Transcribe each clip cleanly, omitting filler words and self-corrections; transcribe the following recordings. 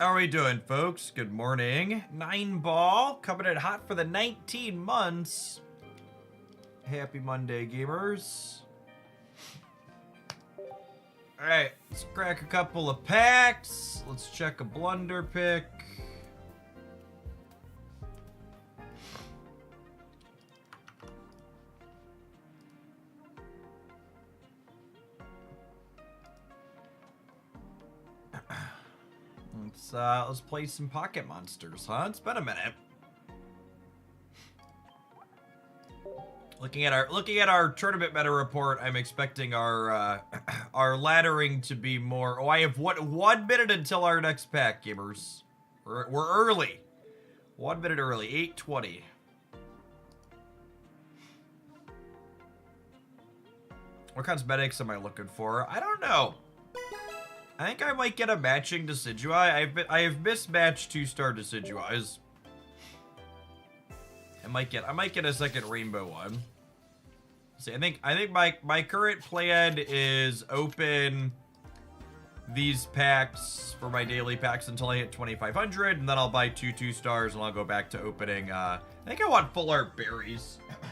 How are we doing, folks? Good morning. 9 ball, coming in hot for the 19 months. Happy Monday, gamers. Alright, let's crack a couple of packs. Let's check a blunder pick. Let's play some Pocket Monsters, huh? It's been a minute. Looking at our tournament meta report, I'm expecting our our laddering to be more. Oh, I have 1 minute until our next pack, gamers. We're early. 1 minute early. 8:20. What cosmetics am I looking for? I don't know. I think I might get a matching Decidueye. I have mismatched 2-star Decidueyes. I might get a second rainbow one. See, I think my current plan is open these packs for my daily packs until I hit 2,500, and then I'll buy 2-2-stars and I'll go back to opening. I think I want full art berries. That's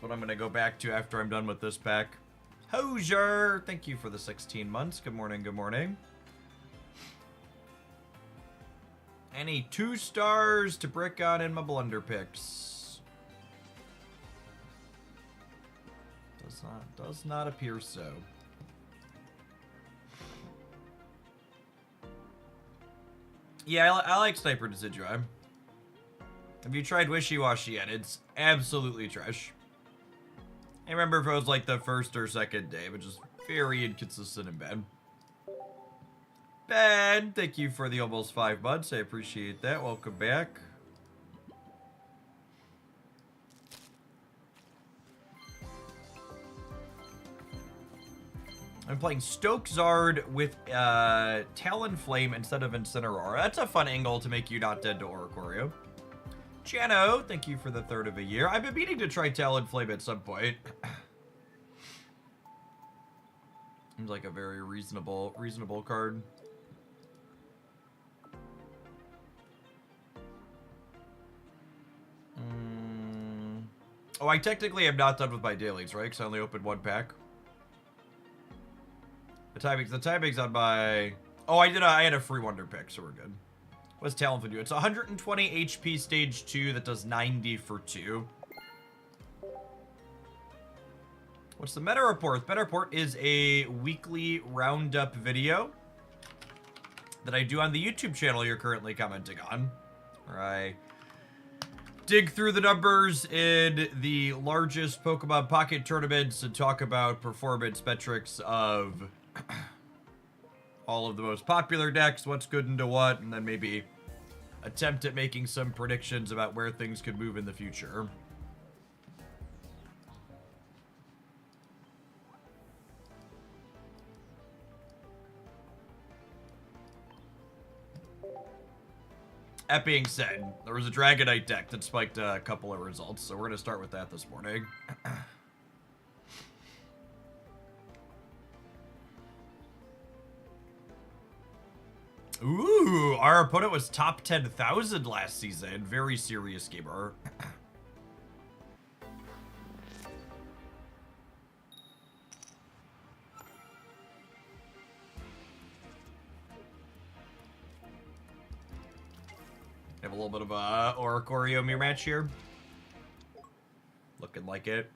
what I'm gonna go back to after I'm done with this pack. Hosier, thank you for the 16 months. Good morning, good morning. Any 2-stars to brick on in my blunder picks? Does not appear so. Yeah, I like Sniper Decidueye. Have you tried Wishy Washy yet? It's absolutely trash. I remember if it was like the first or second day, but just very inconsistent and bad. Ben, thank you for the almost 5 months. I appreciate that. Welcome back. I'm playing Stokezard with Talonflame instead of Incineroar. That's a fun angle to make you not dead to Oricorio. Chano, thank you for the 3rd of a year. I've been meaning to try Talonflame at some point. Seems like a very reasonable card. Oh, I technically am not done with my dailies, right? Because I only opened 1 pack. The timing's on my... Oh, I had a free wonder pick, so we're good. What's Talonflame do? It's 120 HP stage 2 that does 90 for 2. What's the meta report? The meta report is a weekly roundup video that I do on the YouTube channel you're currently commenting on. Where I dig through the numbers in the largest Pokemon Pocket tournaments and talk about performance metrics of all of the most popular decks, what's good into what, and then maybe attempt at making some predictions about where things could move in the future. That being said, there was a Dragonite deck that spiked a couple of results, so we're going to start with that this morning. Ooh, our opponent was top 10,000 last season. Very serious gamer. Have a little bit of a Oricorio mirror match here. Looking like it.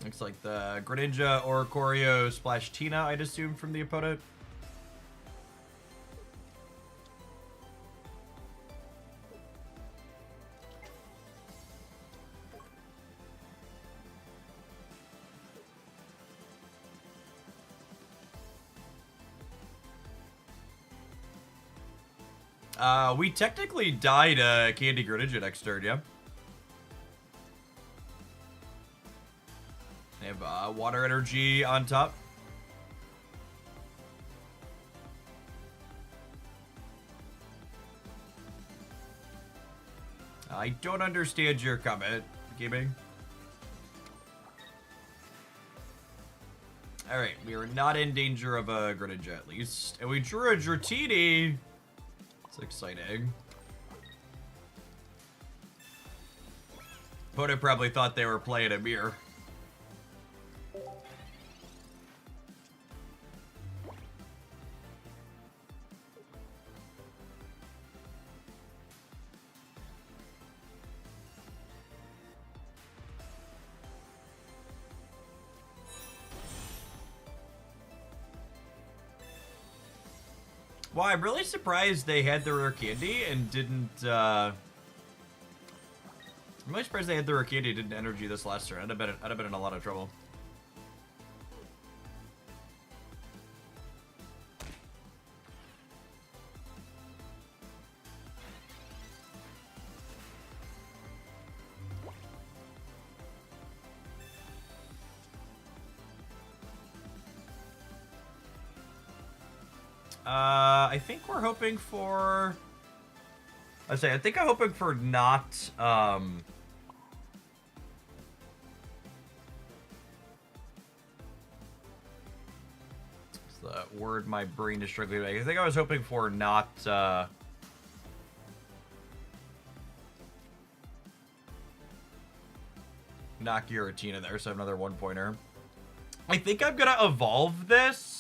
Looks like the Greninja, Oricorio, Splash Tina, I'd assume, from the opponent. We technically died Candy Greninja next turn, yeah? Water energy on top. I don't understand your comment, gaming. Alright, we are not in danger of a Greninja at least. And we drew a Dratini. It's exciting. Opponent probably thought they were playing a mirror. Well, I'm really surprised they had the rare candy and didn't, I'm really surprised they had the rare candy and didn't energy this last turn. I'd have been in a lot of trouble. I think we're hoping for... I think I'm hoping for not, what's the word my brain is struggling with? I think I was hoping for not, knock Giratina there, so I have another one-pointer. I think I'm gonna evolve this.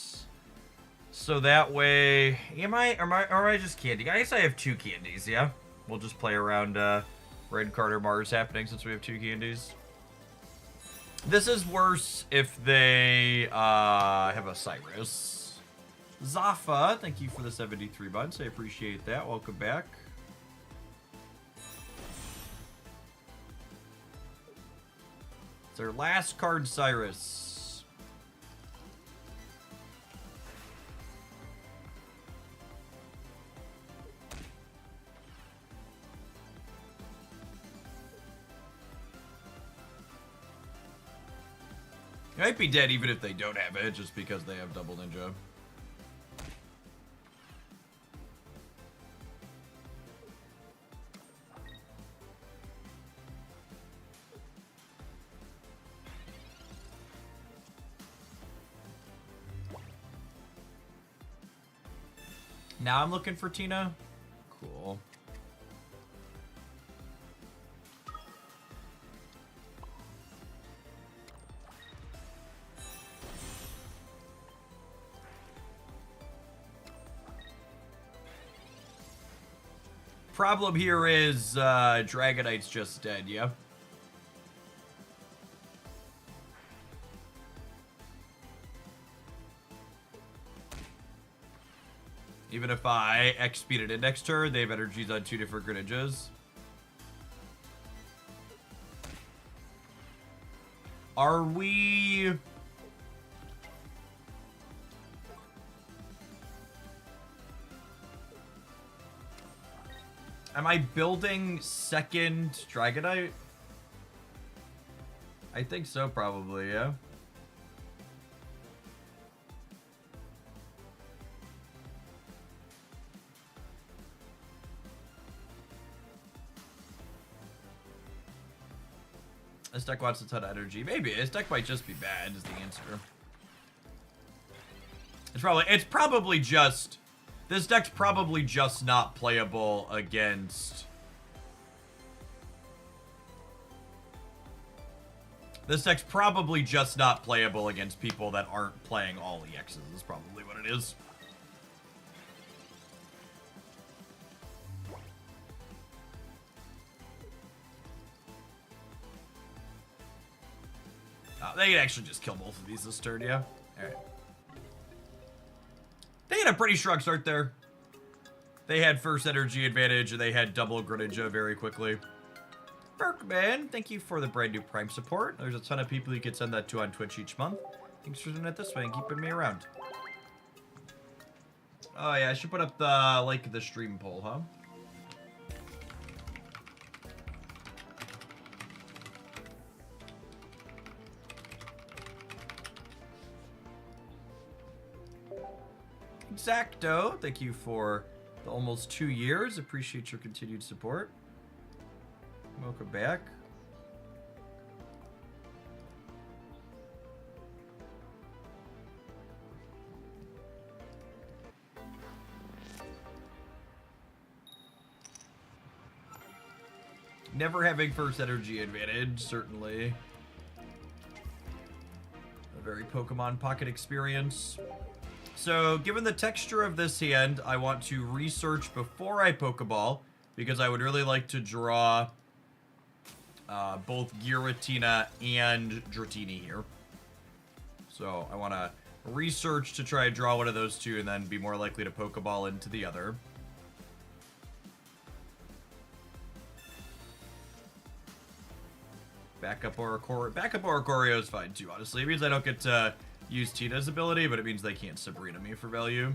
So that way, am I just candy? I guess I have 2 candies, yeah? We'll just play around Red Card or Mars happening since we have 2 candies. This is worse if they have a Cyrus. Zafa, thank you for the 73 months. I appreciate that. Welcome back. It's our last card, Cyrus. It might be dead even if they don't have it, just because they have double ninja. Now I'm looking for Tina. Cool. Problem here is Dragonite's just dead, yeah? Even if I X-speed it in next turn, they have energies on 2 different Greninjas. Are we... Am I building second Dragonite? I think so, probably, yeah. This deck wants a ton of energy. Maybe. This deck might just be bad, is the answer. It's probably just... This deck's probably just not playable against... This deck's probably just not playable against people that aren't playing all EXs, is probably what it is. They can actually just kill both of these this turn, yeah? Alright. They had a pretty strong start there. They had first energy advantage, and they had double Greninja very quickly. Berkman, thank you for the brand new Prime support. There's a ton of people you could send that to on Twitch each month. Thanks for doing it this way and keeping me around. Oh yeah, I should put up the like the stream poll, huh? Exacto, thank you for the almost 2 years. Appreciate your continued support. Welcome back. Never having first energy advantage, certainly. A very Pokemon Pocket experience. So, given the texture of this hand, I want to research before I Pokeball, because I would really like to draw both Giratina and Dratini here. So, I want to research to try and draw one of those two and then be more likely to Pokeball into the other. Backup Oricorio is fine too, honestly. It means I don't get to use Tina's ability, but it means they can't Sabrina me for value.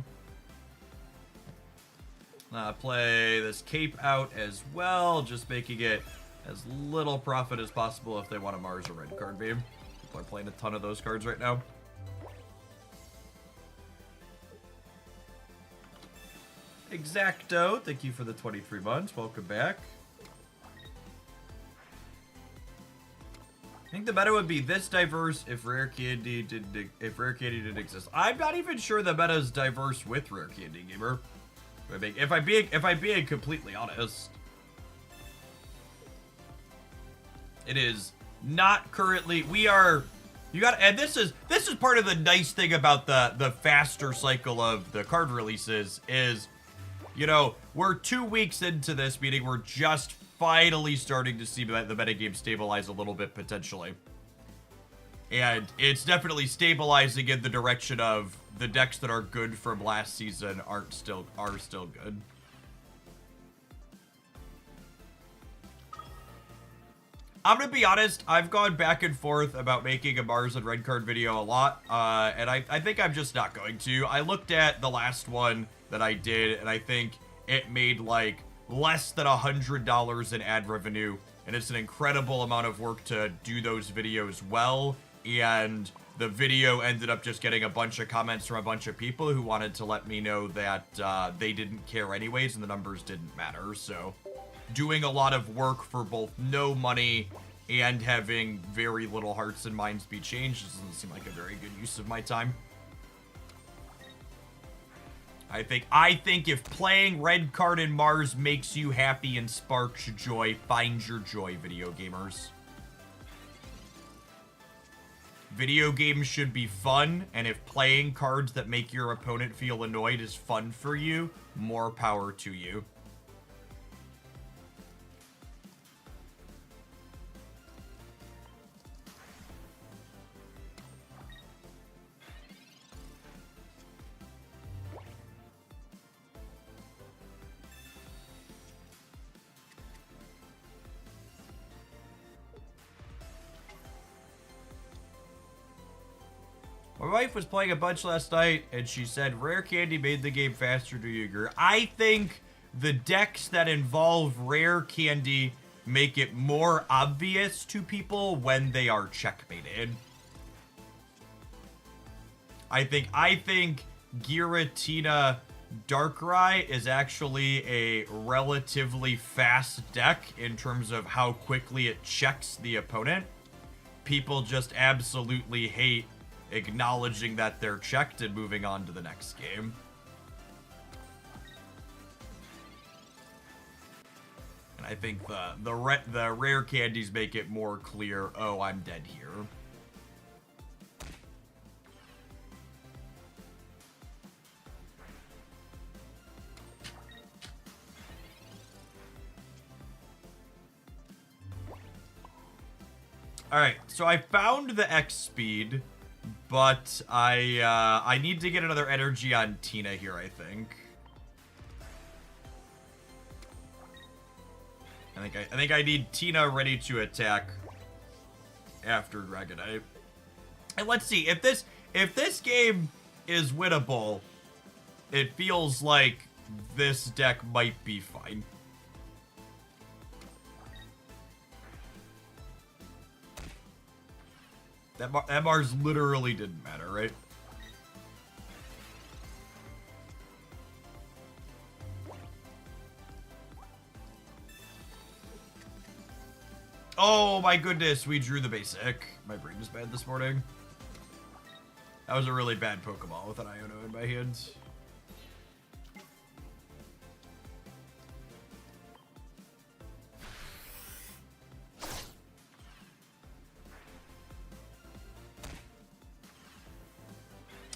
Play this Cape out as well, just making it as little profit as possible if they want a Mars or Red Card Beam. People are playing a ton of those cards right now. Exacto, thank you for the 23 months. Welcome back. I think the meta would be this diverse if Rare Candy didn't exist. I'm not even sure the meta is diverse with Rare Candy, gamer. If I'm being completely honest, it is not currently. And this is part of the nice thing about the faster cycle of the card releases is, you know, we're 2 weeks into this, meaning we're just finally starting to see the metagame stabilize a little bit potentially. And it's definitely stabilizing in the direction of the decks that are good from last season are still good. I'm gonna be honest, I've gone back and forth about making a Mars and Red Card video a lot, and I think I'm just not going to. I looked at the last one that I did, and I think it made like less than $100 in ad revenue, and it's an incredible amount of work to do those videos well, and the video ended up just getting a bunch of comments from a bunch of people who wanted to let me know that they didn't care anyways and the numbers didn't matter. So doing a lot of work for both no money and having very little hearts and minds be changed doesn't seem like a very good use of my time. I think if playing Red Card and Mars makes you happy and sparks joy, find your joy, video gamers. Video games should be fun, and if playing cards that make your opponent feel annoyed is fun for you, more power to you. My wife was playing a bunch last night, and she said Rare Candy made the game faster. Do you agree? I think the decks that involve Rare Candy make it more obvious to people when they are checkmated. I think Giratina Darkrai is actually a relatively fast deck in terms of how quickly it checks the opponent. People just absolutely hate acknowledging that they're checked and moving on to the next game. And I think the rare candies make it more clear, oh, I'm dead here. Alright, so I found the X speed, but I need to get another energy on Tina here, I think. I think I need Tina ready to attack after Dragonite. And let's see, if this game is winnable, it feels like this deck might be fine. That Mars literally didn't matter, right? Oh my goodness, we drew the basic. My brain is bad this morning. That was a really bad Pokeball with an Iono in my hands.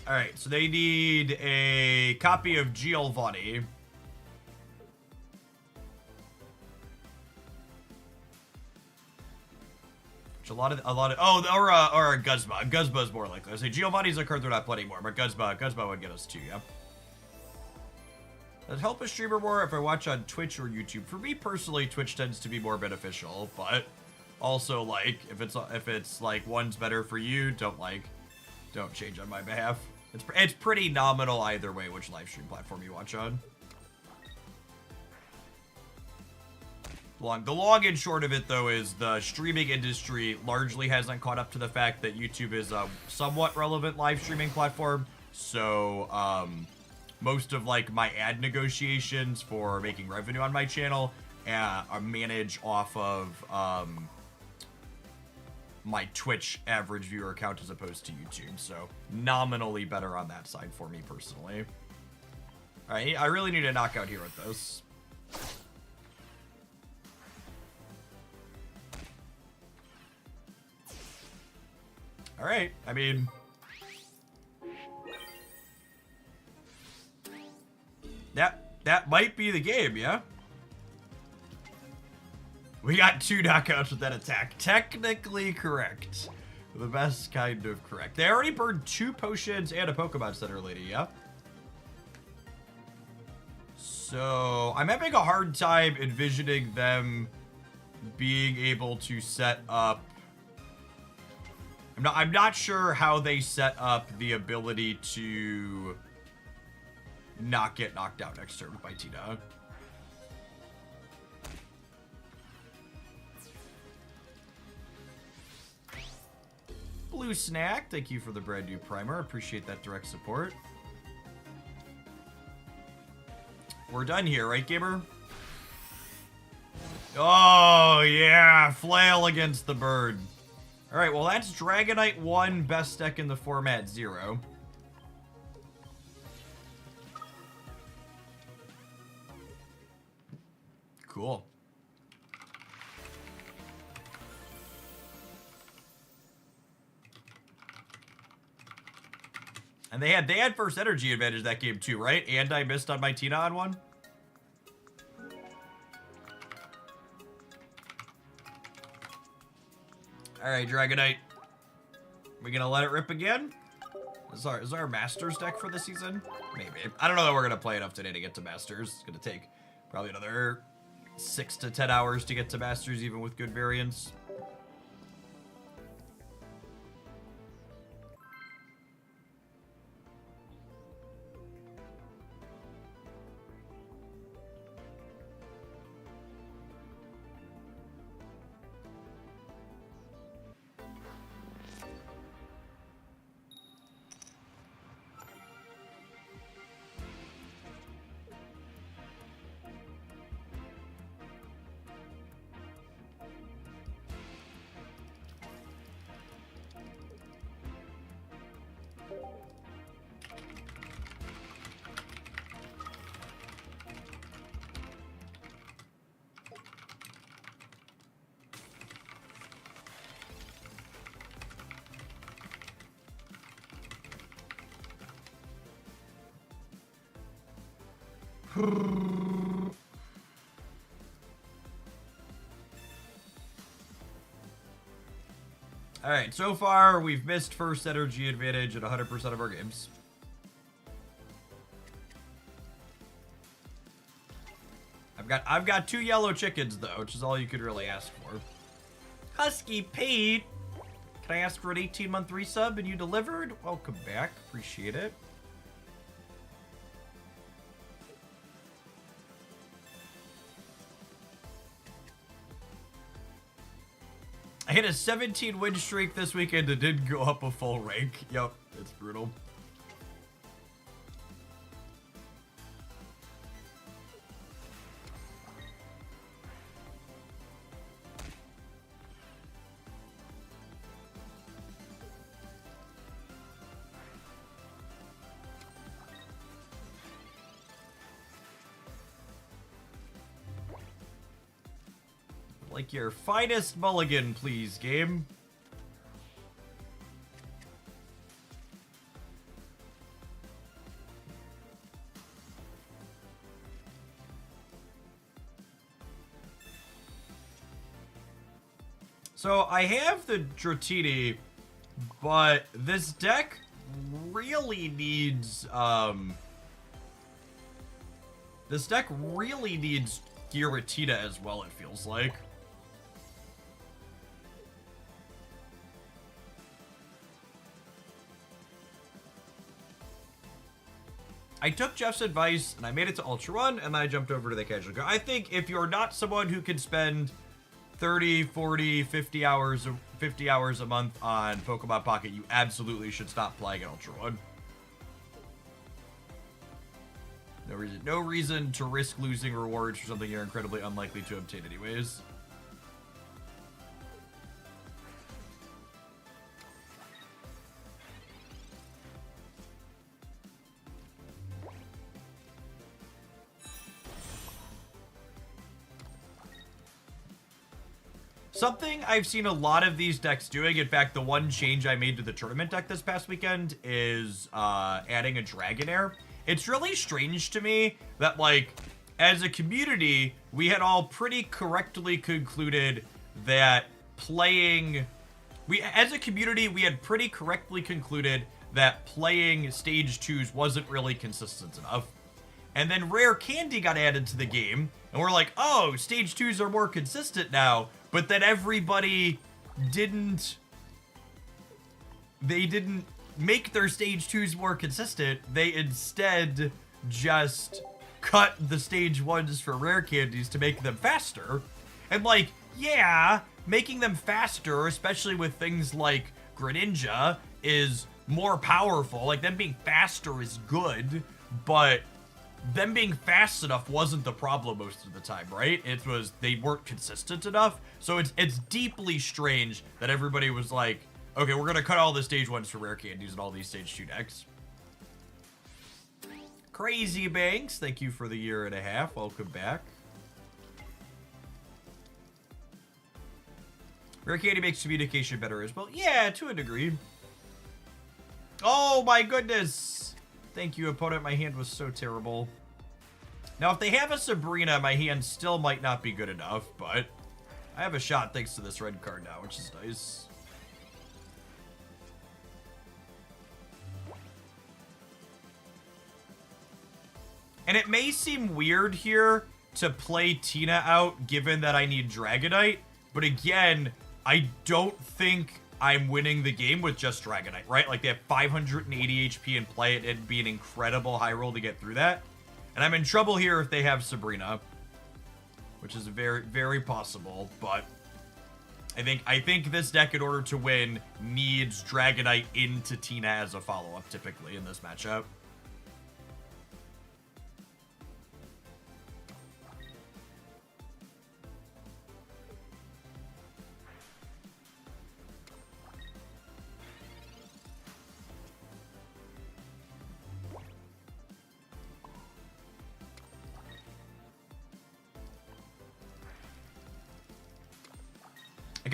Alright, so they need a copy of Giovanni. Which a lot of, or a Guzma. Guzma's more likely. I say Giovanni's a card they're not playing more, but Guzma would get us 2, yeah. Does it help a streamer more if I watch on Twitch or YouTube? For me personally, Twitch tends to be more beneficial, but also like if it's like one's better for you, don't change on my behalf. It's pretty nominal either way which live stream platform you watch on. The long and short of it, though, is the streaming industry largely hasn't caught up to the fact that YouTube is a somewhat relevant live streaming platform. So, most of, like, my ad negotiations for making revenue on my channel are managed off of, my Twitch average viewer count as opposed to YouTube. So, nominally better on that side for me, personally. Alright, I really need to knock out here with this. Alright, I mean... That might be the game, yeah? We got 2 knockouts with that attack. Technically correct. The best kind of correct. They already burned 2 potions and a Pokemon Center lady, yeah? So, I'm having a hard time envisioning them being able to set up... I'm not sure how they set up the ability to not get knocked out next turn by Tina. Blue Snack, thank you for the brand new primer. Appreciate that direct support. We're done here, right, gamer? Oh, yeah. Flail against the bird. Alright, well, that's Dragonite 1, best deck in the format 0. Cool. And they had first energy advantage that game too, right? And I missed on my Tina on one. Alright, Dragonite. We gonna let it rip again? Is our Masters deck for the season? Maybe. I don't know that we're gonna play enough today to get to Masters. It's gonna take probably another 6 to 10 hours to get to Masters, even with good variance. Alright, so far we've missed first energy advantage in 100% of our games. I've got 2 yellow chickens though, which is all you could really ask for. Husky Pete! Can I ask for an 18-month resub and you delivered? Welcome back, appreciate it. I hit a 17 win streak this weekend and didn't go up a full rank. Yep, it's brutal. Like your finest mulligan, please, game. So I have the Dratini, but this deck really needs, this deck really needs Giratina as well, it feels like. I took Jeff's advice, and I made it to Ultra Run, and then I jumped over to the Casual Go. I think if you're not someone who can spend 30, 40, 50 hours a month on Pokemon Pocket, you absolutely should stop playing at Ultra Run. No reason to risk losing rewards for something you're incredibly unlikely to obtain anyways. Something I've seen a lot of these decks doing, in fact, the one change I made to the tournament deck this past weekend is adding a Dragonair. It's really strange to me that, like, as a community, we had all pretty correctly concluded that playing... As a community, we had pretty correctly concluded that playing Stage 2s wasn't really consistent enough. And then Rare Candy got added to the game, and we're like, oh, Stage 2s are more consistent now. But then everybody didn't make their Stage 2s more consistent. They instead just cut the Stage 1s for Rare Candies to make them faster. And like, yeah, making them faster, especially with things like Greninja, is more powerful. Like, them being faster is good, but them being fast enough wasn't the problem most of the time, right? It was they weren't consistent enough. So it's deeply strange that everybody was like, okay, we're gonna cut all the Stage 1s for Rare Candies and all these Stage 2 decks. Crazy Banks, thank you for the 1.5 years. Welcome back. Rare Candy makes communication better as well. Yeah, to a degree. Oh my goodness. Thank you, opponent. My hand was so terrible. Now, if they have a Sabrina, my hand still might not be good enough, but I have a shot thanks to this red card now, which is nice. And it may seem weird here to play Tina out, given that I need Dragonite, but again, I don't think I'm winning the game with just Dragonite, right? Like, they have 580 HP in play. It'd be an incredible high roll to get through that. And I'm in trouble here if they have Sabrina, which is very, very possible. But I think this deck, in order to win, needs Dragonite into Tina as a follow-up, typically, in this matchup.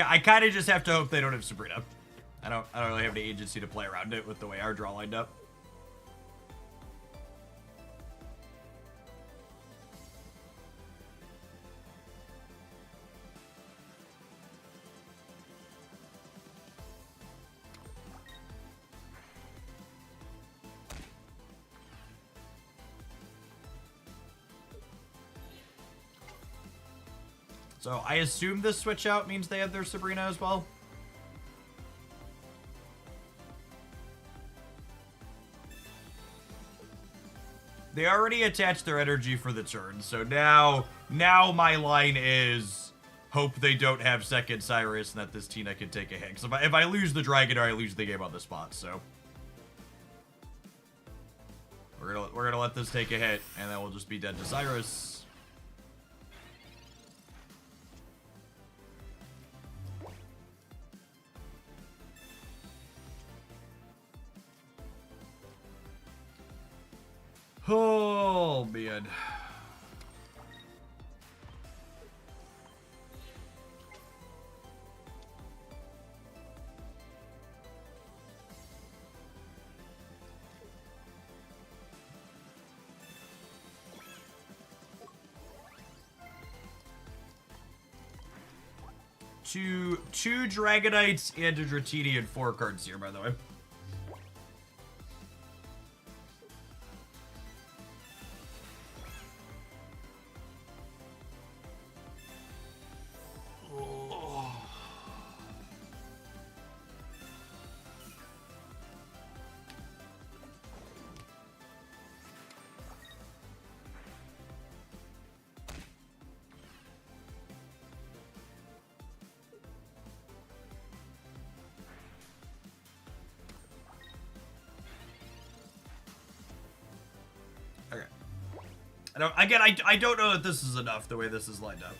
I kind of just have to hope they don't have Sabrina. I don't really have any agency to play around it with the way our draw lined up. So I assume this switch out means they have their Sabrina as well. They already attached their energy for the turn, so now my line is hope they don't have second Cyrus and that this Tina can take a hit. So if I lose the Dragon, I lose the game on the spot. So we're gonna let this take a hit, and then we'll just be dead to Cyrus. Oh, man. to 2 Dragonites and a Dratini and 4 cards here, by the way. Okay. I don't know that this is enough the way this is lined up.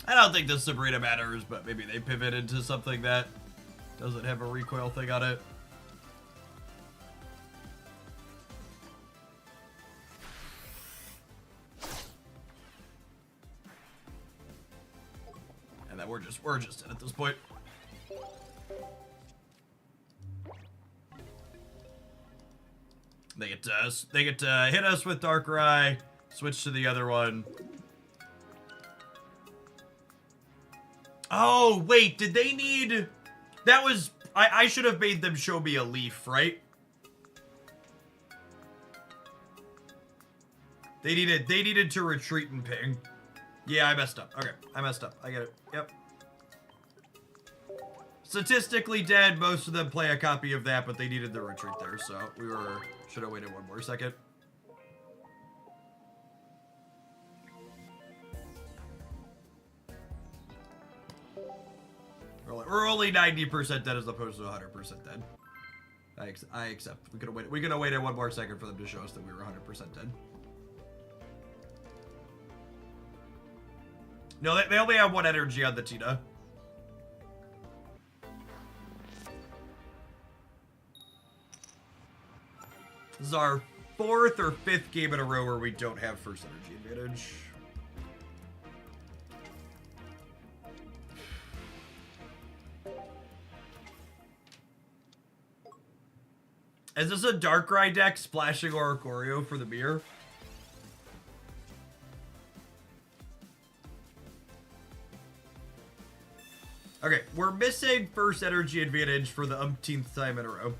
I don't think the Sabrina matters, but maybe they pivot into something that doesn't have a recoil thing on it. And then we're just in at this point. They get to hit us with Darkrai, switch to the other one. Oh, wait, did they need... That was... I should have made them show me a leaf, right? They needed to retreat and ping. Yeah, I messed up. Okay, I messed up. I get it. Yep. Statistically dead, most of them play a copy of that, but they needed the retreat there, so should have waited one more second. We're only 90% dead as opposed to 100% dead. I accept. We could have waited one more second for them to show us that we were 100% dead. No, they only have 1 energy on the Tina. This is our 4th or 5th game in a row where we don't have first energy advantage. Is this a Darkrai deck splashing Oricorio for the mirror? Okay, we're missing first energy advantage for the umpteenth time in a row.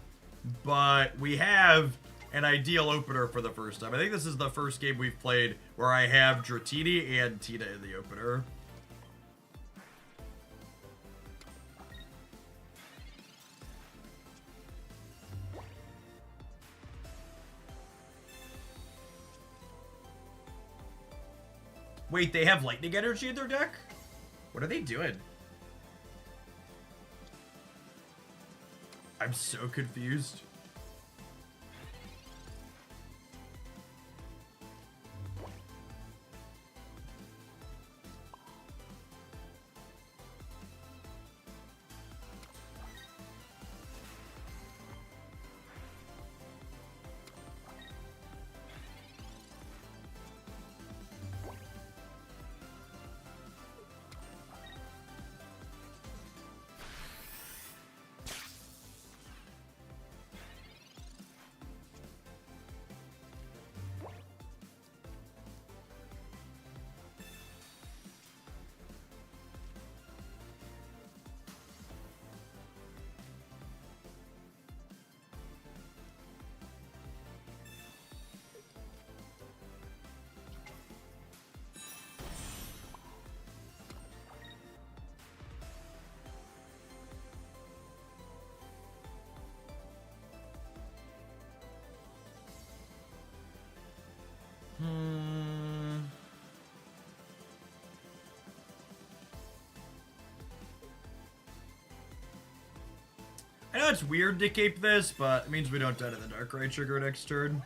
But we have an ideal opener for the first time. I think this is the first game we've played where I have Dratini and Tina in the opener. Wait, they have lightning energy in their deck? What are they doing? I'm so confused. I know it's weird to keep this, but it means we don't die to the Darkrai trigger next turn.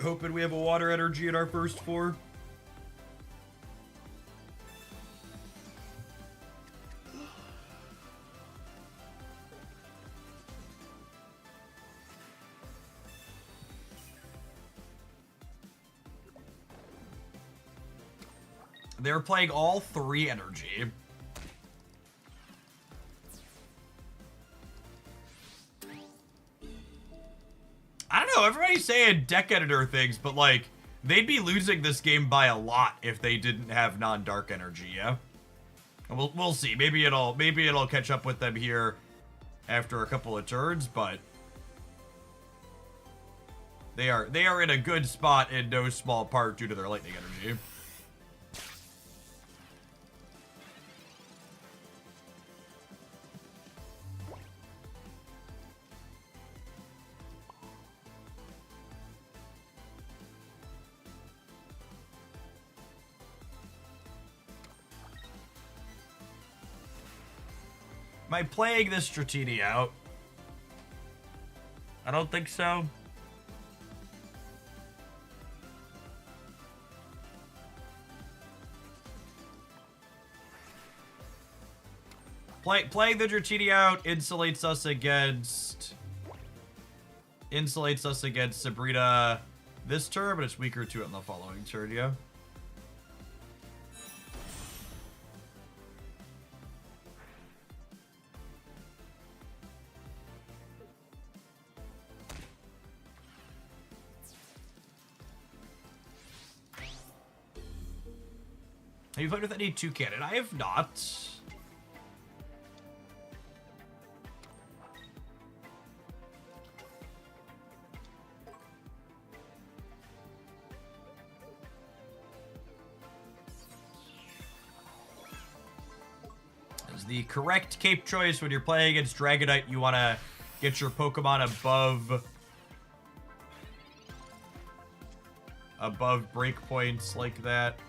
hoping we have a water energy in our first 4. They're playing all 3 energy. I don't know, everybody's saying deck editor things, but like, they'd be losing this game by a lot if they didn't have non-dark energy, yeah? And we'll see. Maybe it'll catch up with them here after a couple of turns, but they are in a good spot in no small part due to their lightning energy. Am I playing this Dratini out? I don't think so. Playing the Dratini out insulates us against Sabrina this turn, but it's weaker to it in the following turn, yeah? Have you played with any 2 cannon? I have not. Is the correct cape choice when you're playing against Dragonite. You want to get your Pokemon above breakpoints like that.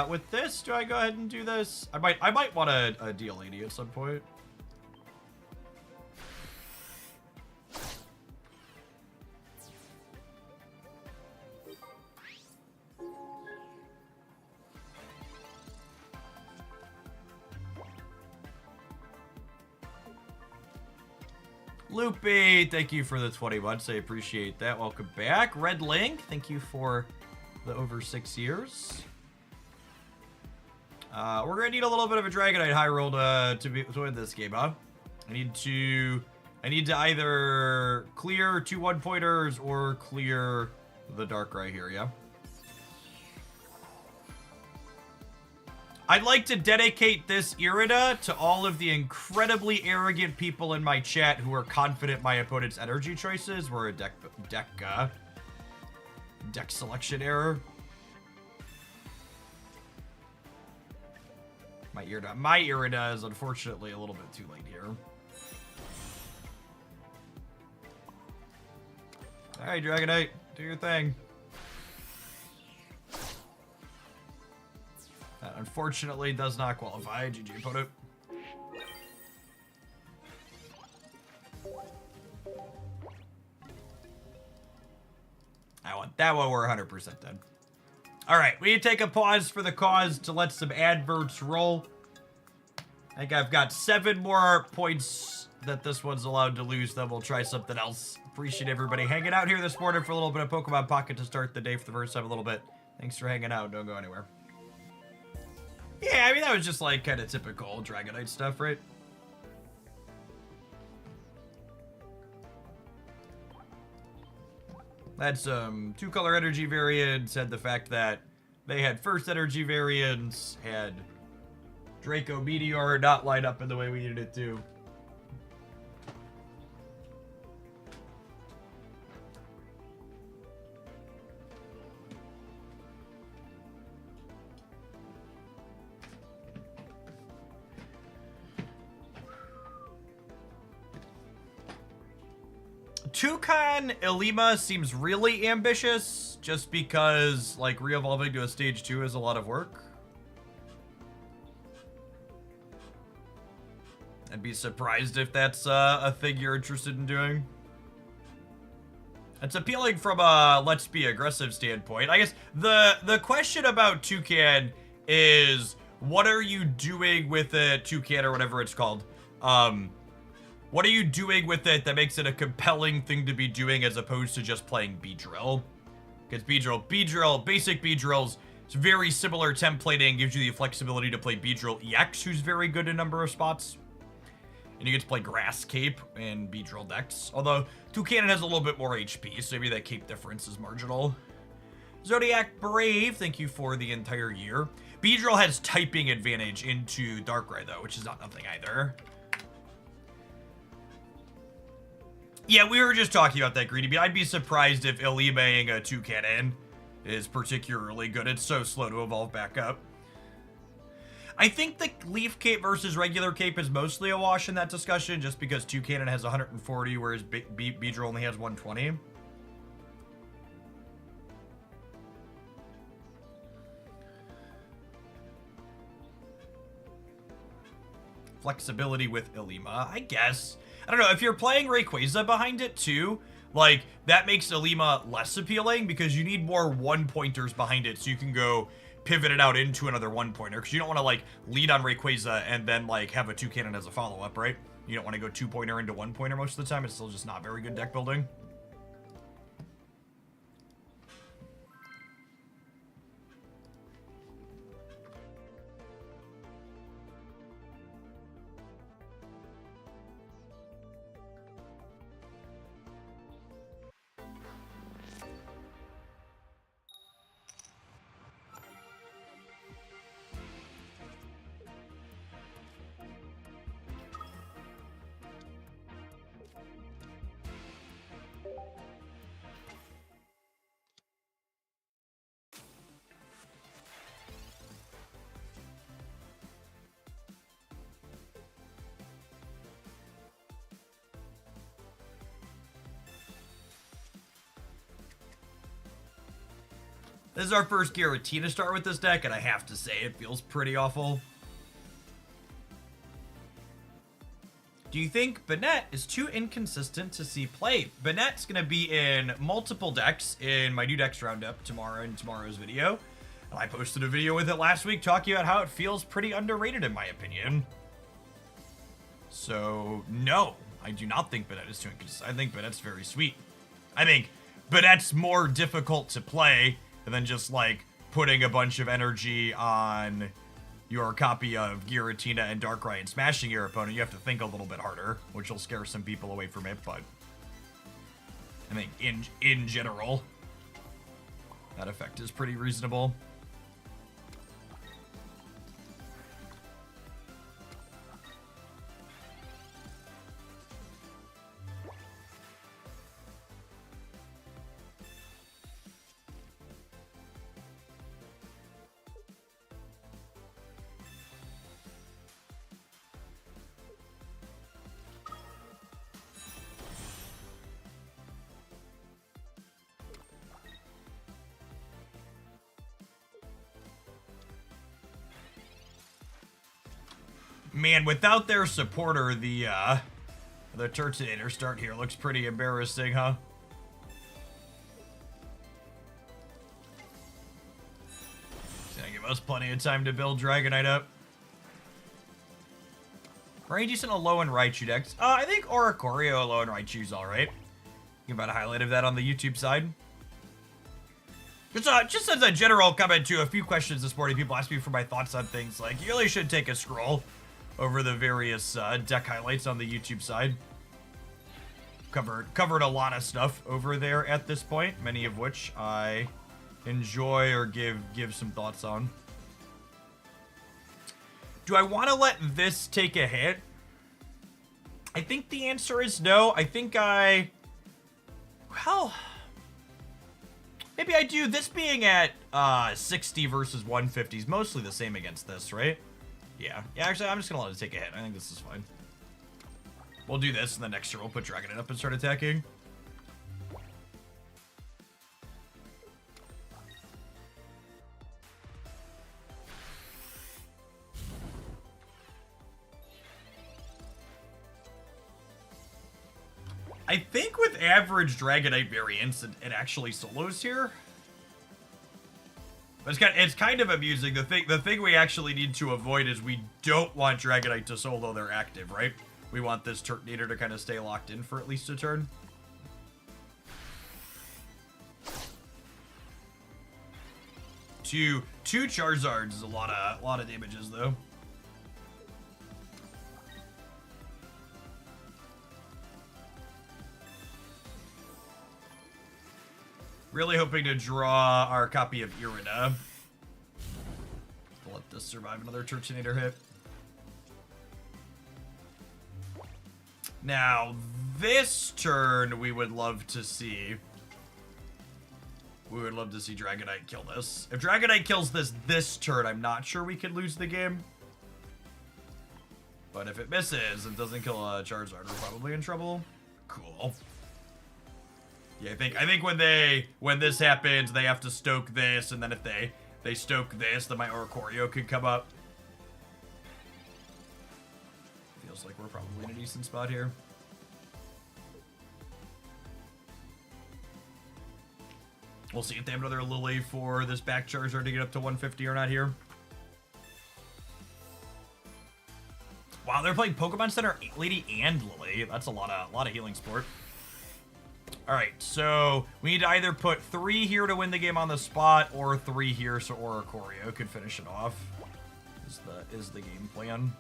With this, do I go ahead and do this? I might want a DL80 at some point. Loopy, thank you for the 20 months. I appreciate that. Welcome back. Red Link, thank you for the over 6 years. We're gonna need a little bit of a Dragonite high roll to win this game, huh? I need to either clear 2 1-pointers or clear the Darkrai here, yeah? I'd like to dedicate this Irida to all of the incredibly arrogant people in my chat who are confident my opponent's energy choices were a deck selection error. My Irida is unfortunately a little bit too late here. Alright, Dragonite, do your thing. That unfortunately does not qualify. GG, opponent. That one we're 100% done. All right, we need to take a pause for the cause to let some adverts roll. I think I've got 7 more points that this one's allowed to lose, then we'll try something else. Appreciate everybody hanging out here this morning for a little bit of Pokemon Pocket to start the day for the first time a little bit. Thanks for hanging out. Don't go anywhere. Yeah, I mean, that was just like kind of typical Dragonite stuff, right? Had some 2-color energy variants, had the fact that they had first energy variants, had Draco Meteor not line up in the way we needed it to. Toucan Ilima seems really ambitious, just because, like, re-evolving to a stage 2 is a lot of work. I'd be surprised if that's a thing you're interested in doing. It's appealing from a let's be aggressive standpoint. I guess the question about Toucan is, what are you doing with it, Toucan or whatever it's called? What are you doing with it that makes it a compelling thing to be doing as opposed to just playing B-Drill? Because B-Drill, basic B-Drills, it's very similar templating, gives you the flexibility to play B-Drill EX, who's very good in a number of spots. And you get to play Grass Cape and B-Drill decks. Although, Toucan has a little bit more HP, so maybe that Cape difference is marginal. Zodiac Brave, thank you for the entire year. B-Drill has typing advantage into Darkrai, though, which is not nothing either. Yeah, we were just talking about that, Greedy Bee. I'd be surprised if Illimaing a Toucan is particularly good. It's so slow to evolve back up. I think the Leaf Cape versus regular Cape is mostly a wash in that discussion, just because Toucan has 140, whereas B-Drill only has 120. Flexibility with Illima, I guess. I don't know, if you're playing Rayquaza behind it too, like, that makes Illima less appealing because you need more one-pointers behind it so you can go pivot it out into another one-pointer, because you don't want to, like, lead on Rayquaza and then, like, have a Toucan as a follow-up, right? You don't want to go two-pointer into one-pointer most of the time. It's still just not very good deck building. This is our first Giratina start with this deck, and I have to say, it feels pretty awful. Do you think Banette is too inconsistent to see play? Banette's going to be in multiple decks in my new decks roundup tomorrow in tomorrow's video. And I posted a video with it last week talking about how it feels pretty underrated in my opinion. So, no, I do not think Banette is too inconsistent. I think Banette's very sweet. I think Banette's more difficult to play than just, like, putting a bunch of energy on your copy of Giratina and Darkrai and smashing your opponent. You have to think a little bit harder, which will scare some people away from it, but I think in general, that effect is pretty reasonable. Man, without their supporter, the Turtonator start here looks pretty embarrassing, huh? It's gonna give us plenty of time to build Dragonite up. Very decent Alolan Raichu decks. I think Oricorio Alolan Raichu is alright. Think about a highlight of that on the YouTube side. Just as a general comment to a few questions this morning, people ask me for my thoughts on things. Like, you really should take a scroll over the various deck highlights on the YouTube side. Covered a lot of stuff over there at this point, many of which I enjoy or give some thoughts on. Do I want to let this take a hit? I think the answer is no. I think well, maybe I do. This being at 60 versus 150 is mostly the same against this, right? Yeah, actually, I'm just gonna let it take a hit. I think this is fine. We'll do this, and then next turn we'll put Dragonite up and start attacking. I think with average Dragonite variance, it actually solos here. But it's kind of amusing. The thing we actually need to avoid is we don't want Dragonite to solo their active, right? We want this Turtonator to kind of stay locked in for at least a turn. Two Charizards is a lot of damages though. Really hoping to draw our copy of Irina. Let this survive another Turtonator hit. Now, this turn we would love to see. We would love to see Dragonite kill this. If Dragonite kills this turn, I'm not sure we could lose the game. But if it misses and doesn't kill a Charizard, we're probably in trouble. Cool. Yeah, I think when this happens, they have to stoke this, and then if they stoke this, then my Oricorio could come up. Feels like we're probably in a decent spot here. We'll see if they have another Lily for this back Charizard to get up to 150 or not here. Wow, they're playing Pokemon Center, Lady and Lily. That's a lot of healing support. All right, so we need to either put 3 here to win the game on the spot, or 3 here so Oricorio could finish it off. Is the game plan.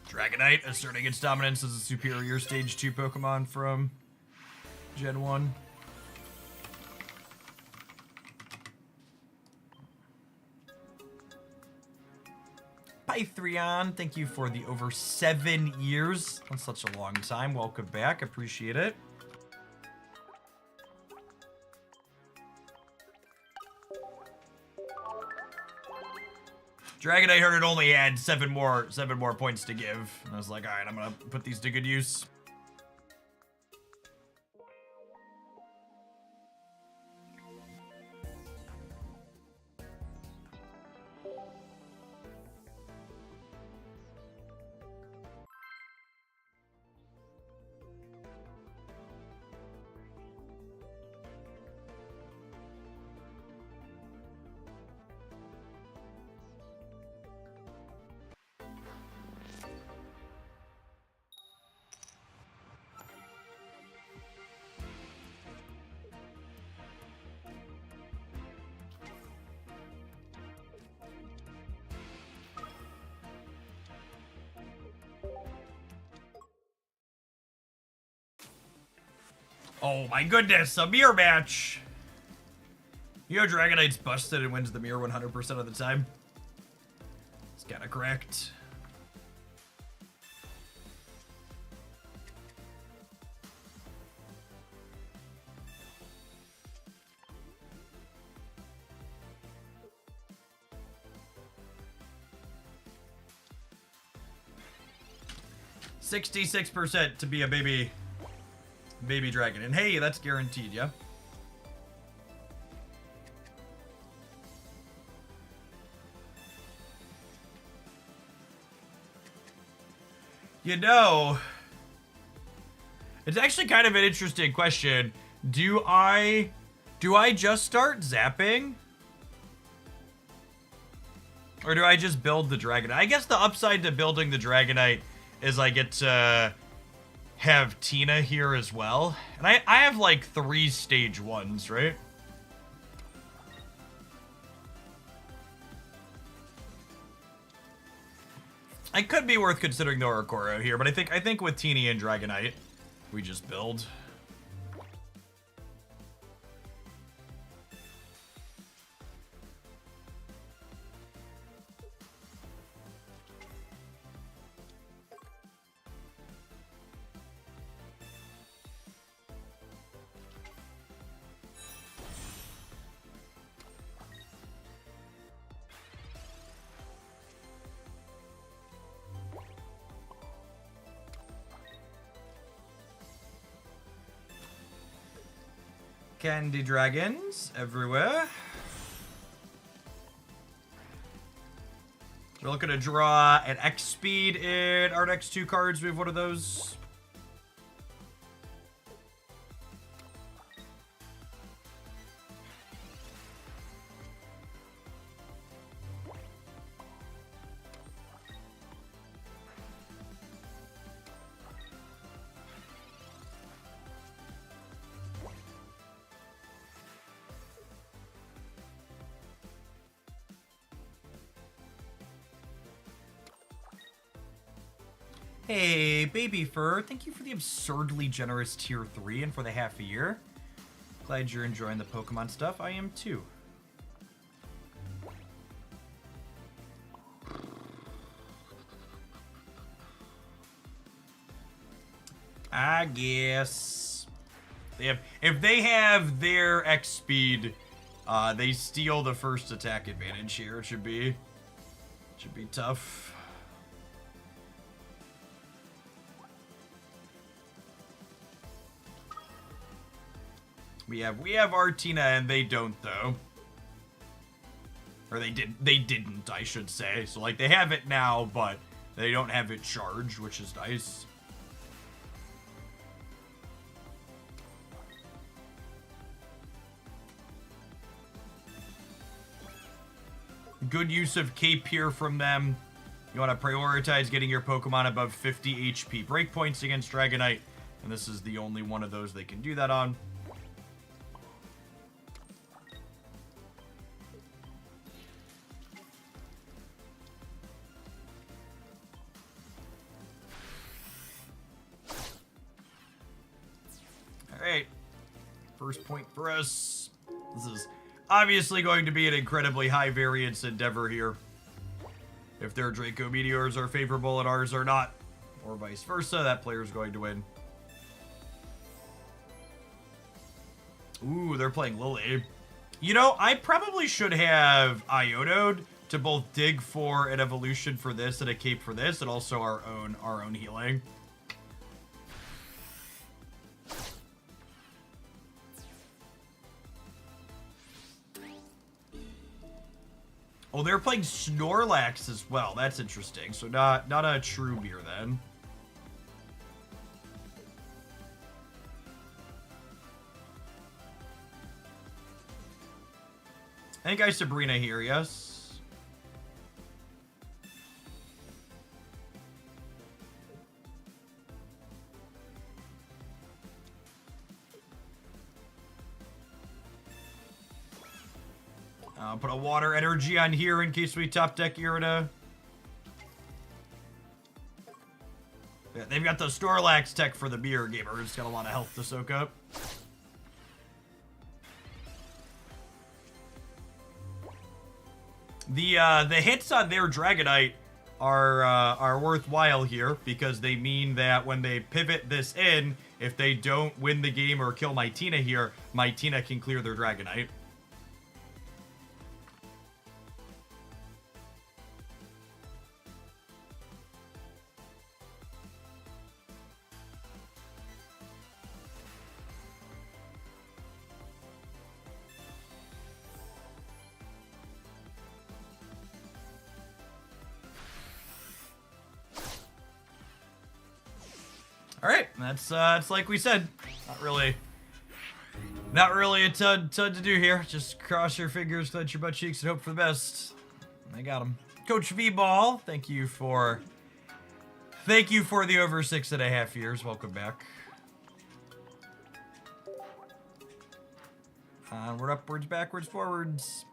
Dragonite asserting its dominance as a superior Stage 2 Pokemon from Gen 1. Pythrion, thank you for the over 7 years. That's such a long time. Welcome back. Appreciate it. Dragonite heard it only had 7 more points to give. And I was like, all right, I'm gonna put these to good use. Oh my goodness, a mirror match! You know Dragonite's busted and wins the mirror 100% of the time. It's kinda correct. $66% to be a baby dragon. And hey, that's guaranteed, yeah? You know, it's actually kind of an interesting question. Do I just start zapping? Or do I just build the Dragonite? I guess the upside to building the Dragonite is I get to have Tina here as well. And I have like 3 stage 1s, right? I could be worth considering the Oricorio here, but I think with Tina and Dragonite, we just build. Candy dragons everywhere. We're looking to draw an X speed in our next 2 cards. We have one of those. Hey, Baby Fur, thank you for the absurdly generous tier 3 and for the half a year. Glad you're enjoying the Pokemon stuff. I am too. I guess. If they have their X speed, they steal the first attack advantage here. It should be tough. We have Artina and they don't though. Or they didn't, I should say. So like they have it now, but they don't have it charged, which is nice. Good use of Cape here from them. You want to prioritize getting your Pokemon above 50 HP breakpoints against Dragonite. And this is the only one of those they can do that on. Alright. First point for us. This is obviously going to be an incredibly high variance endeavor here. If their Draco Meteors are favorable and ours are not, or vice versa, that player's going to win. Ooh, they're playing Lily. You know, I probably should have Iono'd to both dig for an evolution for this and a cape for this, and also our own healing. Oh, they're playing Snorlax as well. That's interesting. So not a true beer then. I think I Sabrina here, yes. I'll put a water energy on here in case we top deck Irida. Yeah, they've got the Snorlax tech for the beer gamer. It's got a lot of health to soak up. The hits on their Dragonite are worthwhile here because they mean that when they pivot this in, if they don't win the game or kill my Tina here, my Tina can clear their Dragonite. All right, that's like we said, not really a ton to do here. Just cross your fingers, clench your butt cheeks, and hope for the best. I got him. Coach V-Ball, thank you for the over 6.5 years. Welcome back. Onward, upwards, backwards, forwards.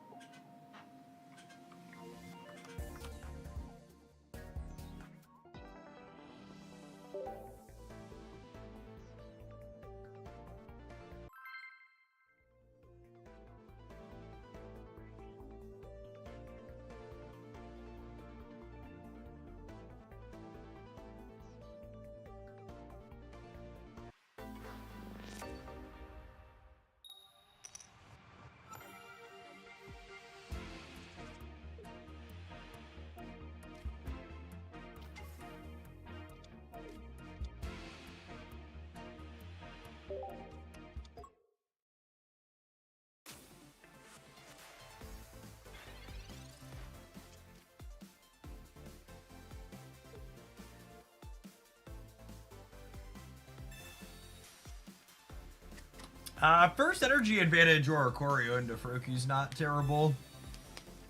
First energy advantage or Choreo into Furuki's not terrible.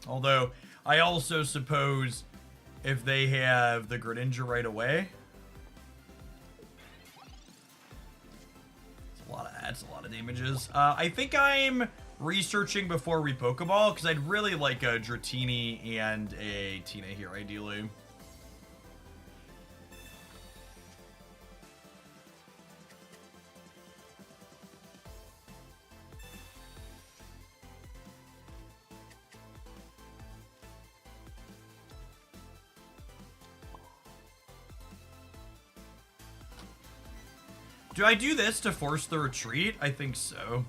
Although, I also suppose if they have the Greninja right away. That's a lot of damages. I think I'm researching before we Pokeball, because I'd really like a Dratini and a Tina here, ideally. Do I do this to force the retreat? I think so.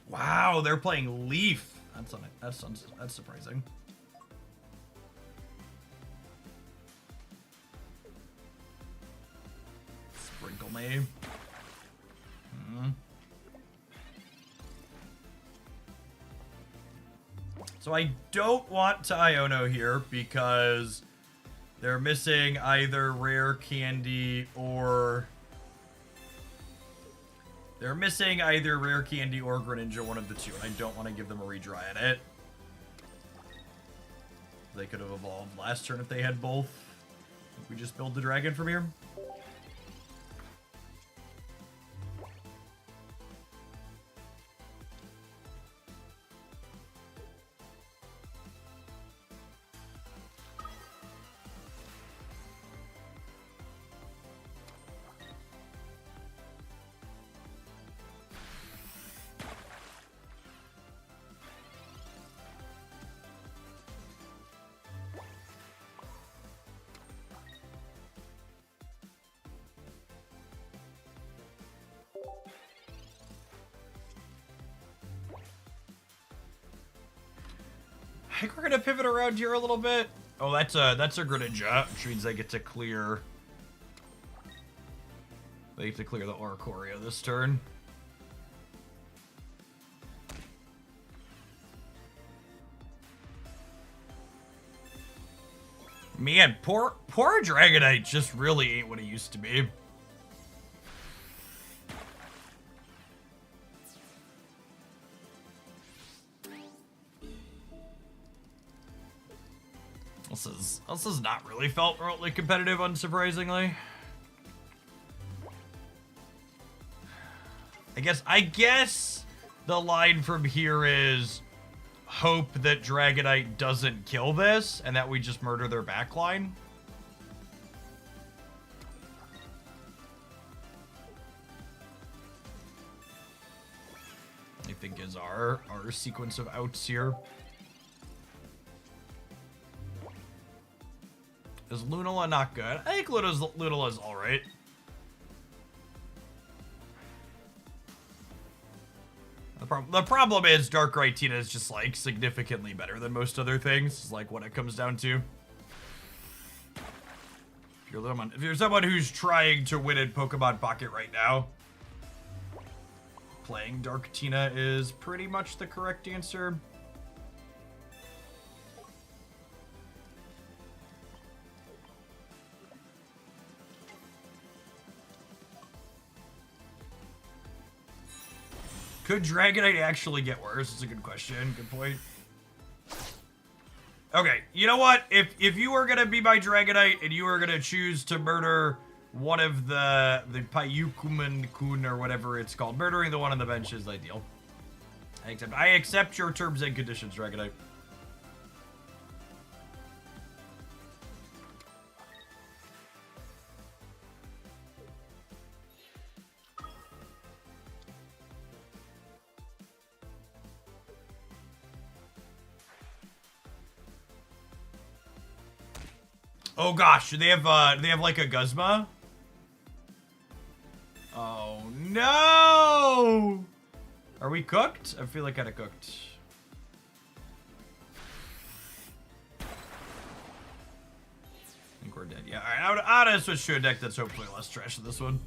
Wow, they're playing Leaf. That's surprising. Sprinkle me. So I don't want to Iono here because they're missing either rare candy or... They're missing either rare candy or Greninja, one of the two, and I don't want to give them a redry at it. They could have evolved last turn if they had both. We just build the dragon from here. I think we're gonna pivot around here a little bit. Oh, that's a Greninja, which means I get to clear. They get to clear the Oricorio this turn. Man, poor Dragonite just really ain't what it used to be. This has not really felt remotely competitive, unsurprisingly. I guess the line from here is hope that Dragonite doesn't kill this and that we just murder their backline. I think is our sequence of outs here. Is Lunala not good? I think Lunala's alright. The problem is Darkrai Tina is just like significantly better than most other things, is like what it comes down to. If you're someone who's trying to win in Pokemon Pocket right now, playing Dark Tina is pretty much the correct answer. Could Dragonite actually get worse? It's a good question. Good point. Okay, you know what? If you were gonna be my Dragonite and you were gonna choose to murder one of the Payukuman-kun or whatever it's called, murdering the one on the bench is ideal. I accept your terms and conditions, Dragonite. Oh gosh, do they have like a Guzma? Oh no! Are we cooked? I feel like kinda cooked. I think we're dead. Yeah, alright, I would switch to a deck that's hopefully less trash than this one.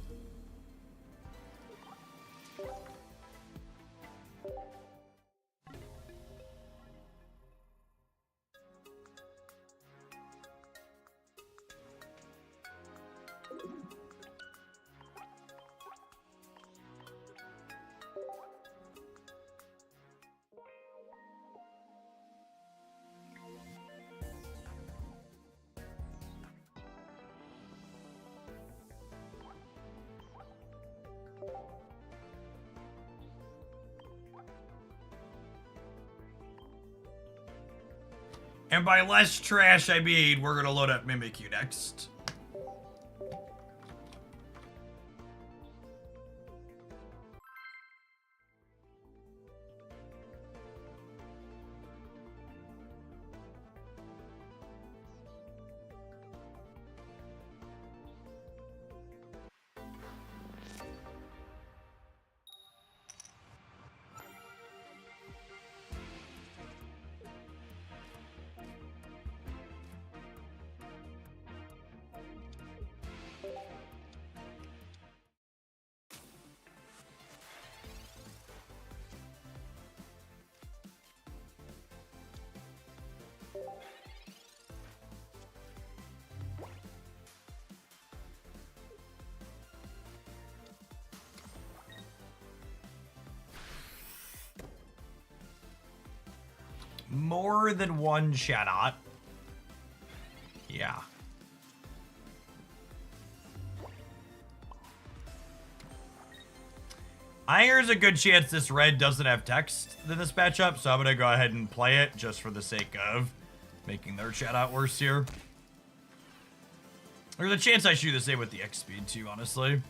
And by less trash, I mean we're gonna load up Mimikyu next. More than one Shadot. Yeah. I think there's a good chance this red doesn't have text in this matchup, so I'm gonna go ahead and play it just for the sake of making their Shadot worse here. There's a chance I shoot the same with the X speed too, honestly.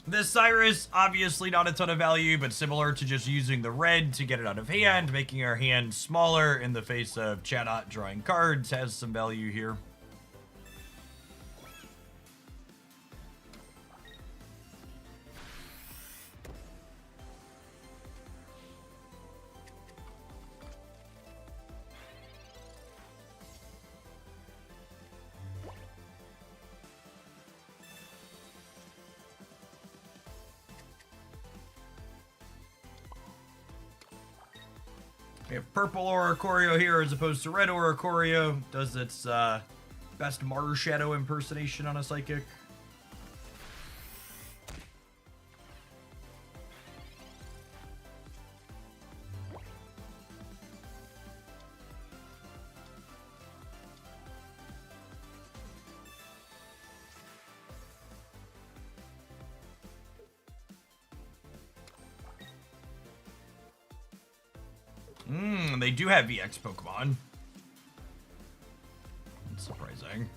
This Cyrus, obviously not a ton of value, but similar to just using the red to get it out of hand, making our hand smaller in the face of Shadot drawing cards has some value here. We have purple Oricorio here as opposed to red Oricorio. Does its best Mars Shadow impersonation on a Psychic. They do have VX Pokemon. That's surprising.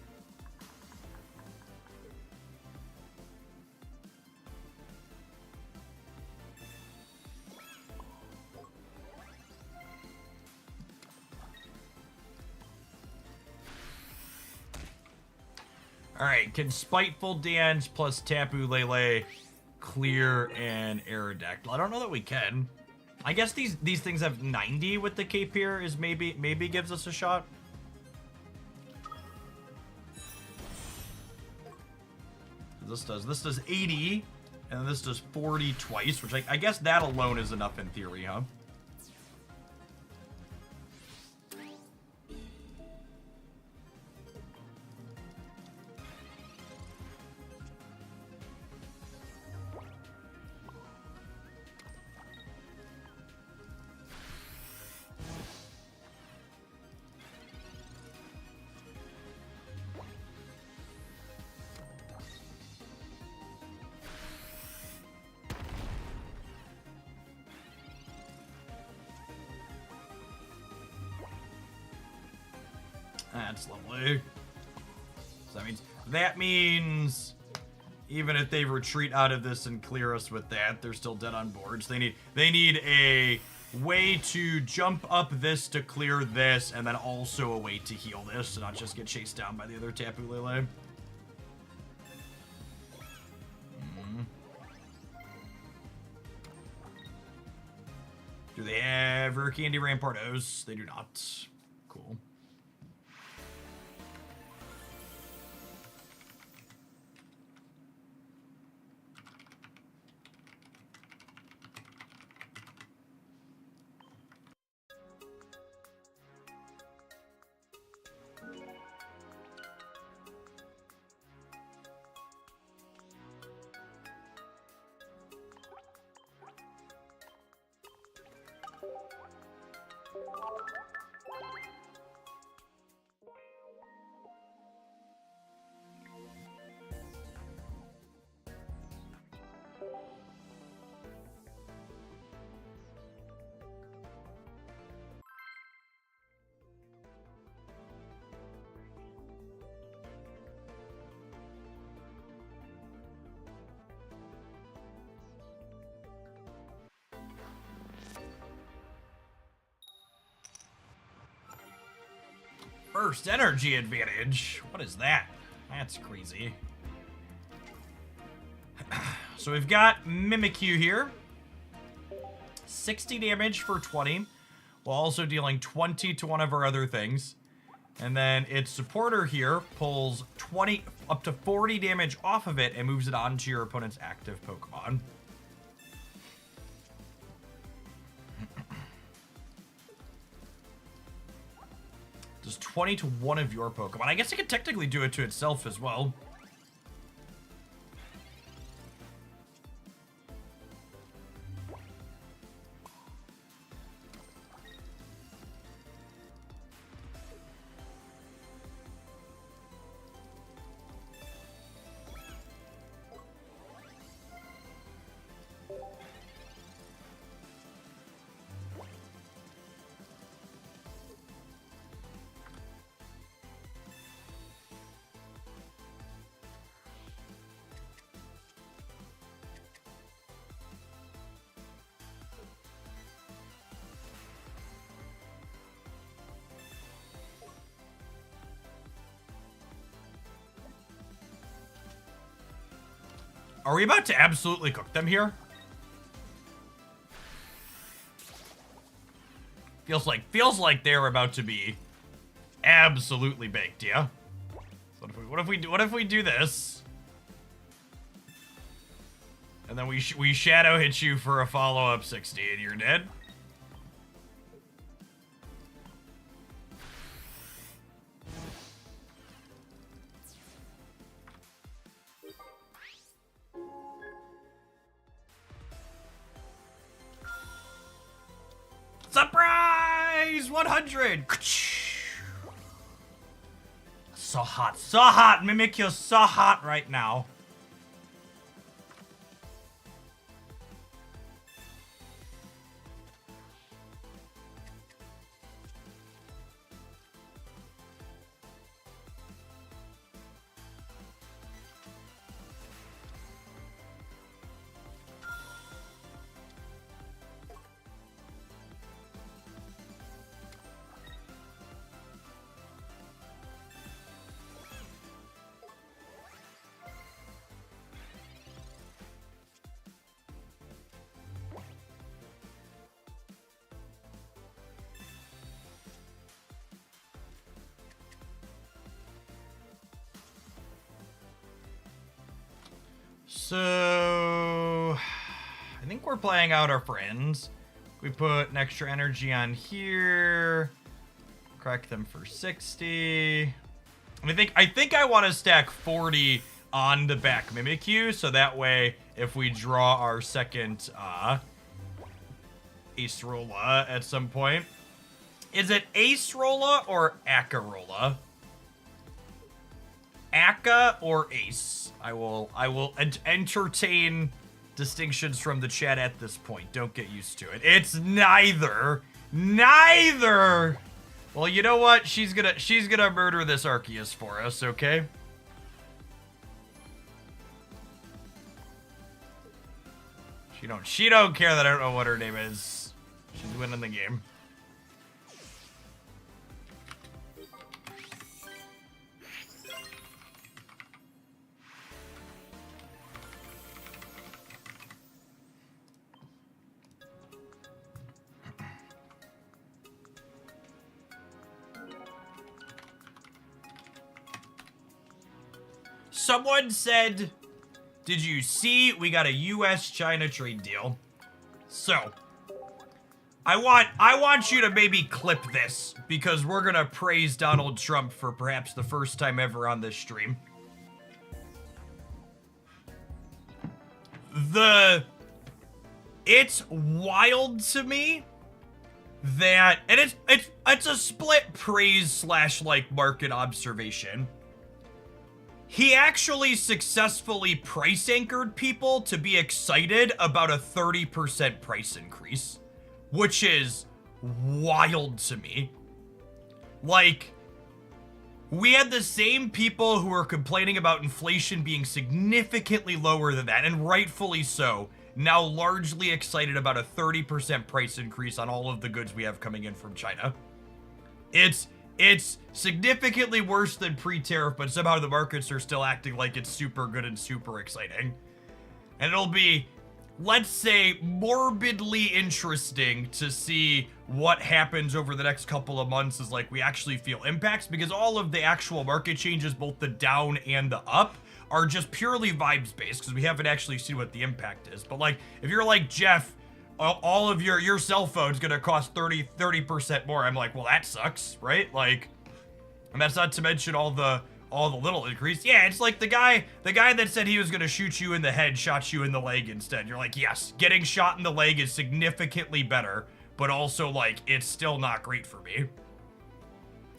Alright, can Spiteful Dance plus Tapu Lele clear an Aerodactyl? I don't know that we can. I guess these things have 90 with the Cape here is maybe gives us a shot. This does 80, and then this does 40 twice, which I guess that alone is enough in theory, huh? That's lovely. So that means even if they retreat out of this and clear us with that, they're still dead on boards. They need a way to jump up this to clear this, and then also a way to heal this to not just get chased down by the other Tapu Lele. Do they have Rare Candy Rampardos? They do not. Cool. First energy advantage. What is that? That's crazy. So we've got Mimikyu here. 60 damage for 20, while also dealing 20 to one of our other things. And then its supporter here pulls 20 up to 40 damage off of it and moves it onto your opponent's active Pokemon. Does 20 to one of your Pokemon. I guess it could technically do it to itself as well. Are we about to absolutely cook them here? Feels like they're about to be absolutely baked, yeah? So what if we do this? And then we shadow hit you for a follow-up 60 and you're dead? Surprise! 100! So hot, so hot! Mimikyu's so hot right now. So, I think we're playing out our friends. We put an extra energy on here. Crack them for 60. And I think I want to stack 40 on the back Mimikyu, so that way, if we draw our second Acerola at some point. Is it Acerola or Acarola? Aka or Ace? I will entertain distinctions from the chat at this point. Don't get used to it. It's neither. Neither. Well, you know what? She's gonna murder this Arceus for us, okay? She don't care that I don't know what her name is. She's winning the game. Someone said, did you see we got a US-China trade deal? So, I want you to maybe clip this, because we're gonna praise Donald Trump for perhaps the first time ever on this stream. It's wild to me that, and it's a split praise slash like market observation. He actually successfully price anchored people to be excited about a 30% price increase, which is wild to me. Like, we had the same people who were complaining about inflation being significantly lower than that, and rightfully so, now largely excited about a 30% price increase on all of the goods we have coming in from China. It's significantly worse than pre-tariff, but somehow the markets are still acting like it's super good and super exciting. And it'll be, let's say, morbidly interesting to see what happens over the next couple of months as like we actually feel impacts, because all of the actual market changes, both the down and the up, are just purely vibes based because we haven't actually seen what the impact is. But like, if you're like Jeff, all of your cell phone's gonna cost 30% more, I'm like, well, that sucks, right? Like, and that's not to mention all the little increase. Yeah, it's like the guy that said he was gonna shoot you in the head shot you in the leg instead. You're like, yes, getting shot in the leg is significantly better, but also like it's still not great for me.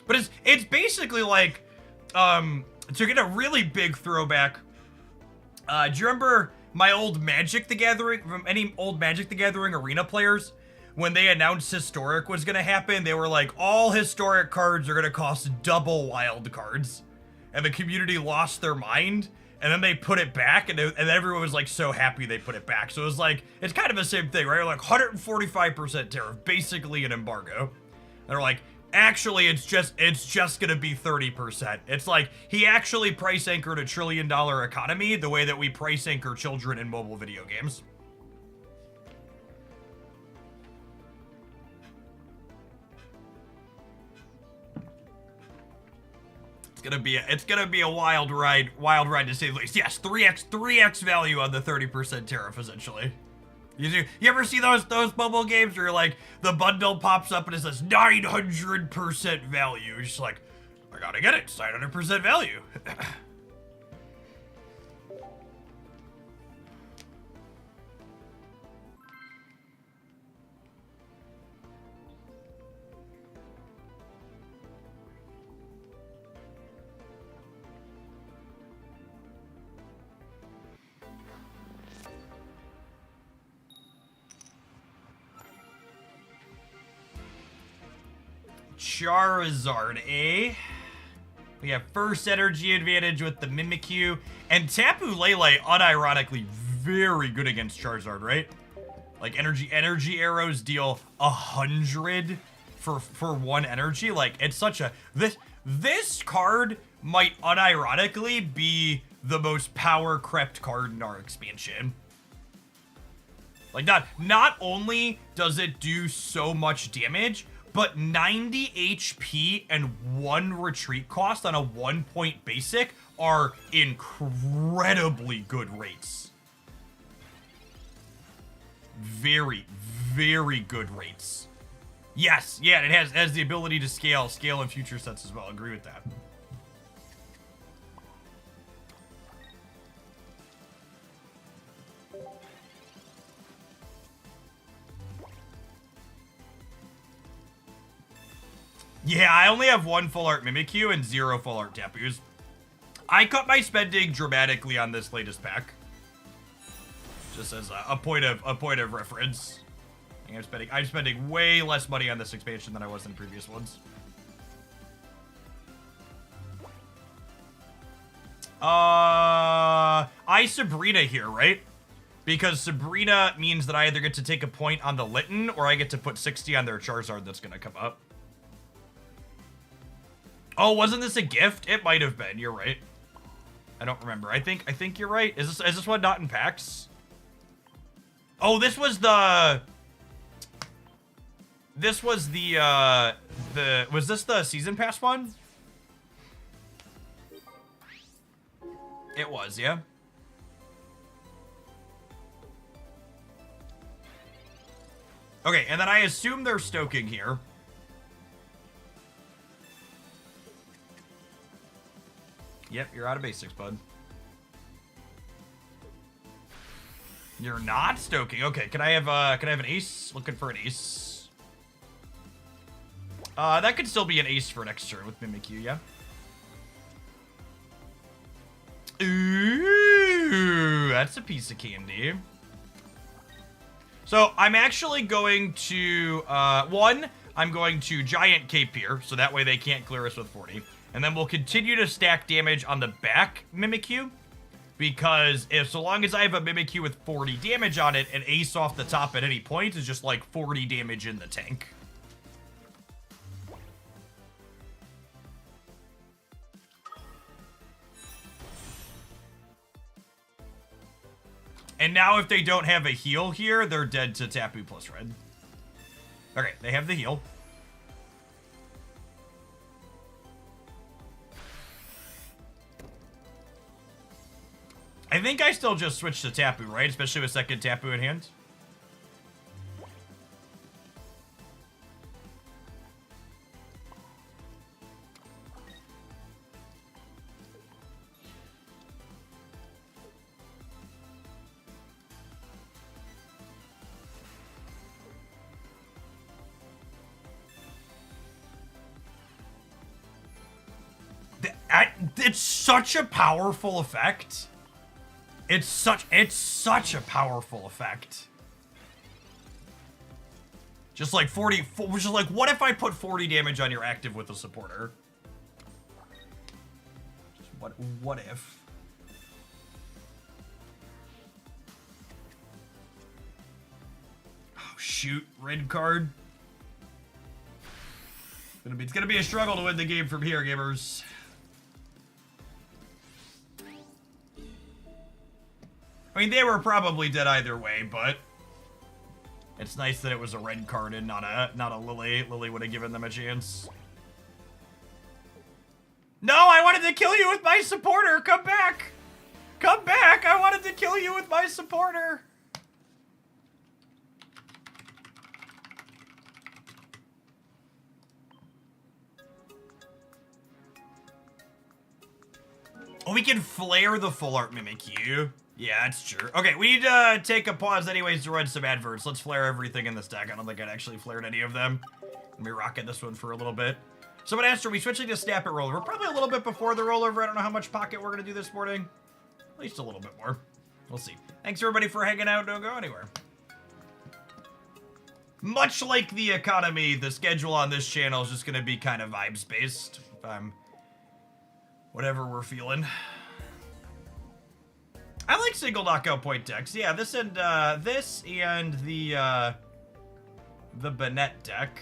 But it's basically like to get a really big throwback. Do you remember my old Magic the Gathering, from any old Magic the Gathering arena players, when they announced Historic was gonna happen, they were like, all Historic cards are gonna cost double Wild cards. And the community lost their mind, and then they put it back, and everyone was like so happy they put it back. So it was like, it's kind of the same thing, right? Like 145% tariff, basically an embargo. And they're like, actually, it's just gonna be 30%. It's like, he actually price anchored a $1 trillion economy the way that we price anchor children in mobile video games. It's gonna be a wild ride to say the least. Yes, 3x value on the 30% tariff, essentially. You ever see those mobile games where like the bundle pops up and it says 900% value? You're just like, I gotta get it. It's 900% value. Charizard, eh? We have first energy advantage with the Mimikyu, and Tapu Lele unironically very good against Charizard, right? Like energy arrows deal 100 for one energy. Like, it's such a this card might unironically be the most power crept card in our expansion. Like, not only does it do so much damage, but 90 HP and 1 retreat cost on a 1-point basic are incredibly good rates. Very, very good rates. Yes, yeah, it has the ability to scale in future sets as well. Agree with that. Yeah, I only have 1 full art Mimikyu and 0 full art Tapus. I cut my spending dramatically on this latest pack, just as a point of reference. I'm spending way less money on this expansion than I was in previous ones. I Sabrina here, right? Because Sabrina means that I either get to take a point on the Litten or I get to put 60 on their Charizard that's gonna come up. Oh, wasn't this a gift? It might have been. You're right. I don't remember. I think you're right. Is this one not in packs? Oh, this was the was this the season pass one? It was, yeah. Okay, and then I assume they're stoking here. Yep, you're out of basics, bud. You're not stoking. Okay, can I have an ace? Looking for an ace. That could still be an ace for next turn with Mimikyu, yeah? Ooh, that's a piece of candy. So I'm actually going to, I'm going to Giant Cape here, so that way they can't clear us with 40. And then we'll continue to stack damage on the back Mimikyu, because so long as I have a Mimikyu with 40 damage on it, an ace off the top at any point is just like 40 damage in the tank. And now if they don't have a heal here, they're dead to Tapu plus red. Okay, they have the heal. I think I still just switch to Tapu, right? Especially with second Tapu in hand. It's such a powerful effect. It's such a powerful effect. Just like 40, which is like, what if I put 40 damage on your active with a supporter? What if? Oh shoot, red card. It's gonna be a struggle to win the game from here, gamers. I mean, they were probably dead either way, but it's nice that it was a red card and not a Lily. Lily would have given them a chance. No, I wanted to kill you with my supporter. Come back. Come back. I wanted to kill you with my supporter. Oh, we can flare the full art Mimikyu. Yeah, that's true. Okay, we need to take a pause anyways to run some adverts. Let's flare everything in this deck. I don't think I'd actually flared any of them. Let me rocket this one for a little bit. Someone asked, are we switching to Snap It Rollover? Probably a little bit before the rollover. I don't know how much pocket we're going to do this morning. At least a little bit more. We'll see. Thanks, everybody, for hanging out. Don't go anywhere. Much like the economy, the schedule on this channel is just going to be kind of vibes-based. Whatever we're feeling. I like single knockout point decks. Yeah, this and the Bennett deck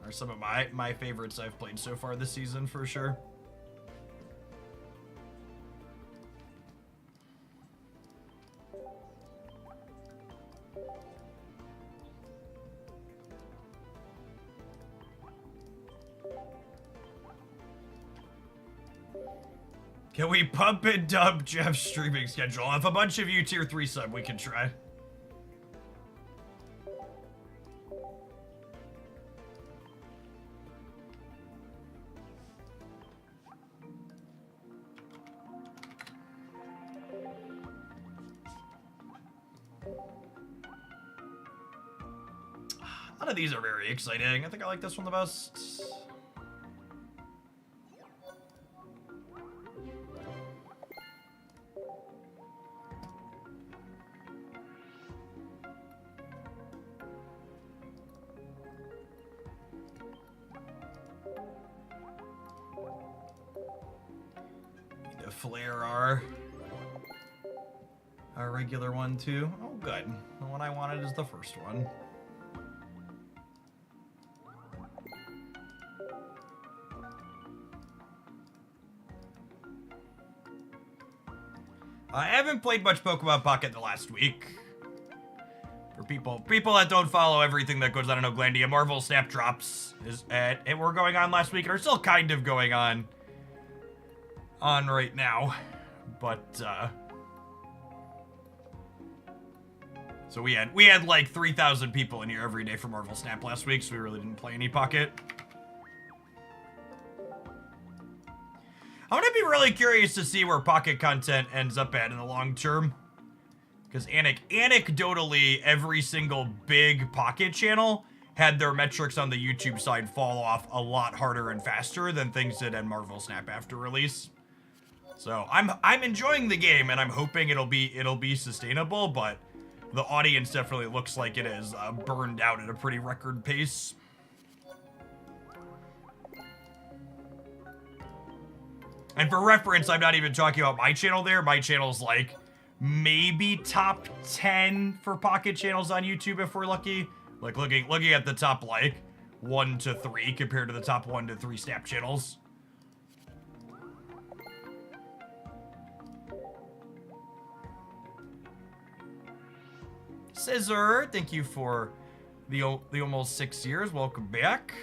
are some of my favorites I've played so far this season for sure. Can we pump and dump Jeff's streaming schedule? If a bunch of you tier 3 sub, we can try. None of these are very exciting. I think I like this one the best. Flare our regular one too. Oh, good. The one I wanted is the first one. I haven't played much Pokemon Pocket the last week. For people that don't follow everything that goes on in Oaklandia, Marvel Snap Drops were going on last week and are still kind of going on right now, but so we had like 3,000 people in here every day for Marvel Snap last week, so we really didn't play any Pocket. I'm gonna be really curious to see where Pocket content ends up at in the long term, because anecdotally, every single big Pocket channel had their metrics on the YouTube side fall off a lot harder and faster than things did in Marvel Snap after release. So I'm enjoying the game, and I'm hoping it'll be sustainable, but the audience definitely looks like it is burned out at a pretty record pace. And for reference, I'm not even talking about my channel there. My channel's like maybe top 10 for Pocket channels on YouTube if we're lucky. Like looking at the top like 1 to 3 compared to the top 1 to 3 Snap channels. Scissor, thank you for the almost 6 years. Welcome back.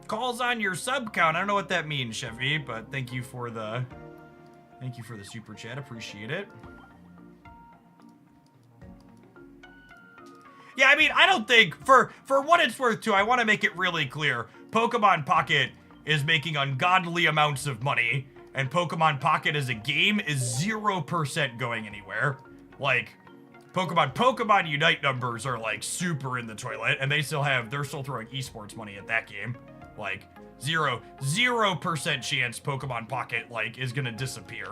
Calls on your sub count. I don't know what that means, Chevy, but thank you for the super chat. Appreciate it. Yeah, I mean, I don't think for what it's worth too, I want to make it really clear. Pokemon Pocket is making ungodly amounts of money, and Pokemon Pocket as a game is 0% going anywhere. Like, Pokemon Unite numbers are like super in the toilet, and they're still throwing esports money at that game. Like, 0% chance Pokemon Pocket like is gonna disappear.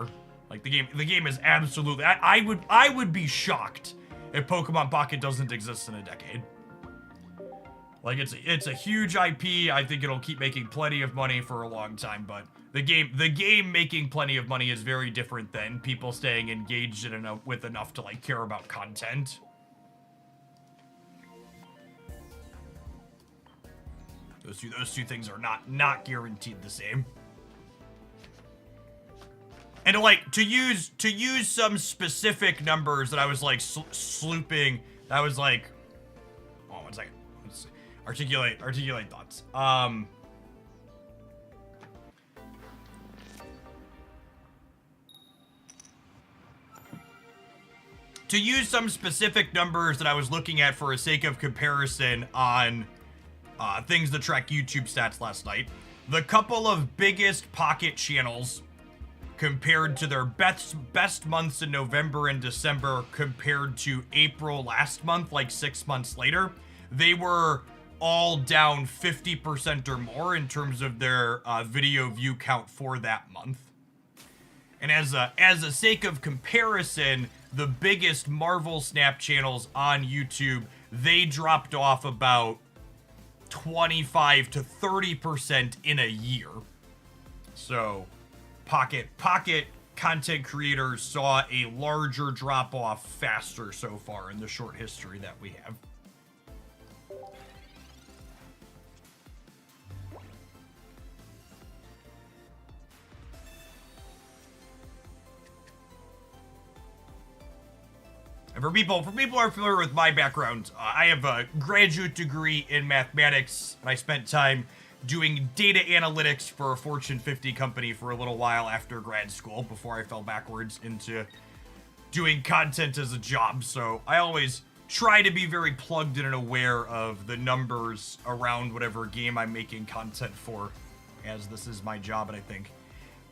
Like the game is absolutely. I would be shocked if Pokemon Pocket doesn't exist in a decade. Like it's a huge IP. I think it'll keep making plenty of money for a long time, but the game making plenty of money is very different than people staying engaged with enough to like care about content. Those two things are not guaranteed the same. And to use some specific numbers that I was like slooping, that was like, oh, 1 second. Let's articulate thoughts. To use some specific numbers that I was looking at for a sake of comparison on things that track YouTube stats last night, the couple of biggest Pocket channels compared to their best months in November and December compared to April last month, like 6 months later, they were all down 50% or more in terms of their video view count for that month. And as a sake of comparison, the biggest Marvel Snap channels on YouTube, they dropped off about 25 to 30% in a year. So Pocket content creators saw a larger drop off faster so far in the short history that we have. And for people who are familiar with my background, I have a graduate degree in mathematics, and I spent time doing data analytics for a Fortune 50 company for a little while after grad school before I fell backwards into doing content as a job. So I always try to be very plugged in and aware of the numbers around whatever game I'm making content for, as this is my job, and I think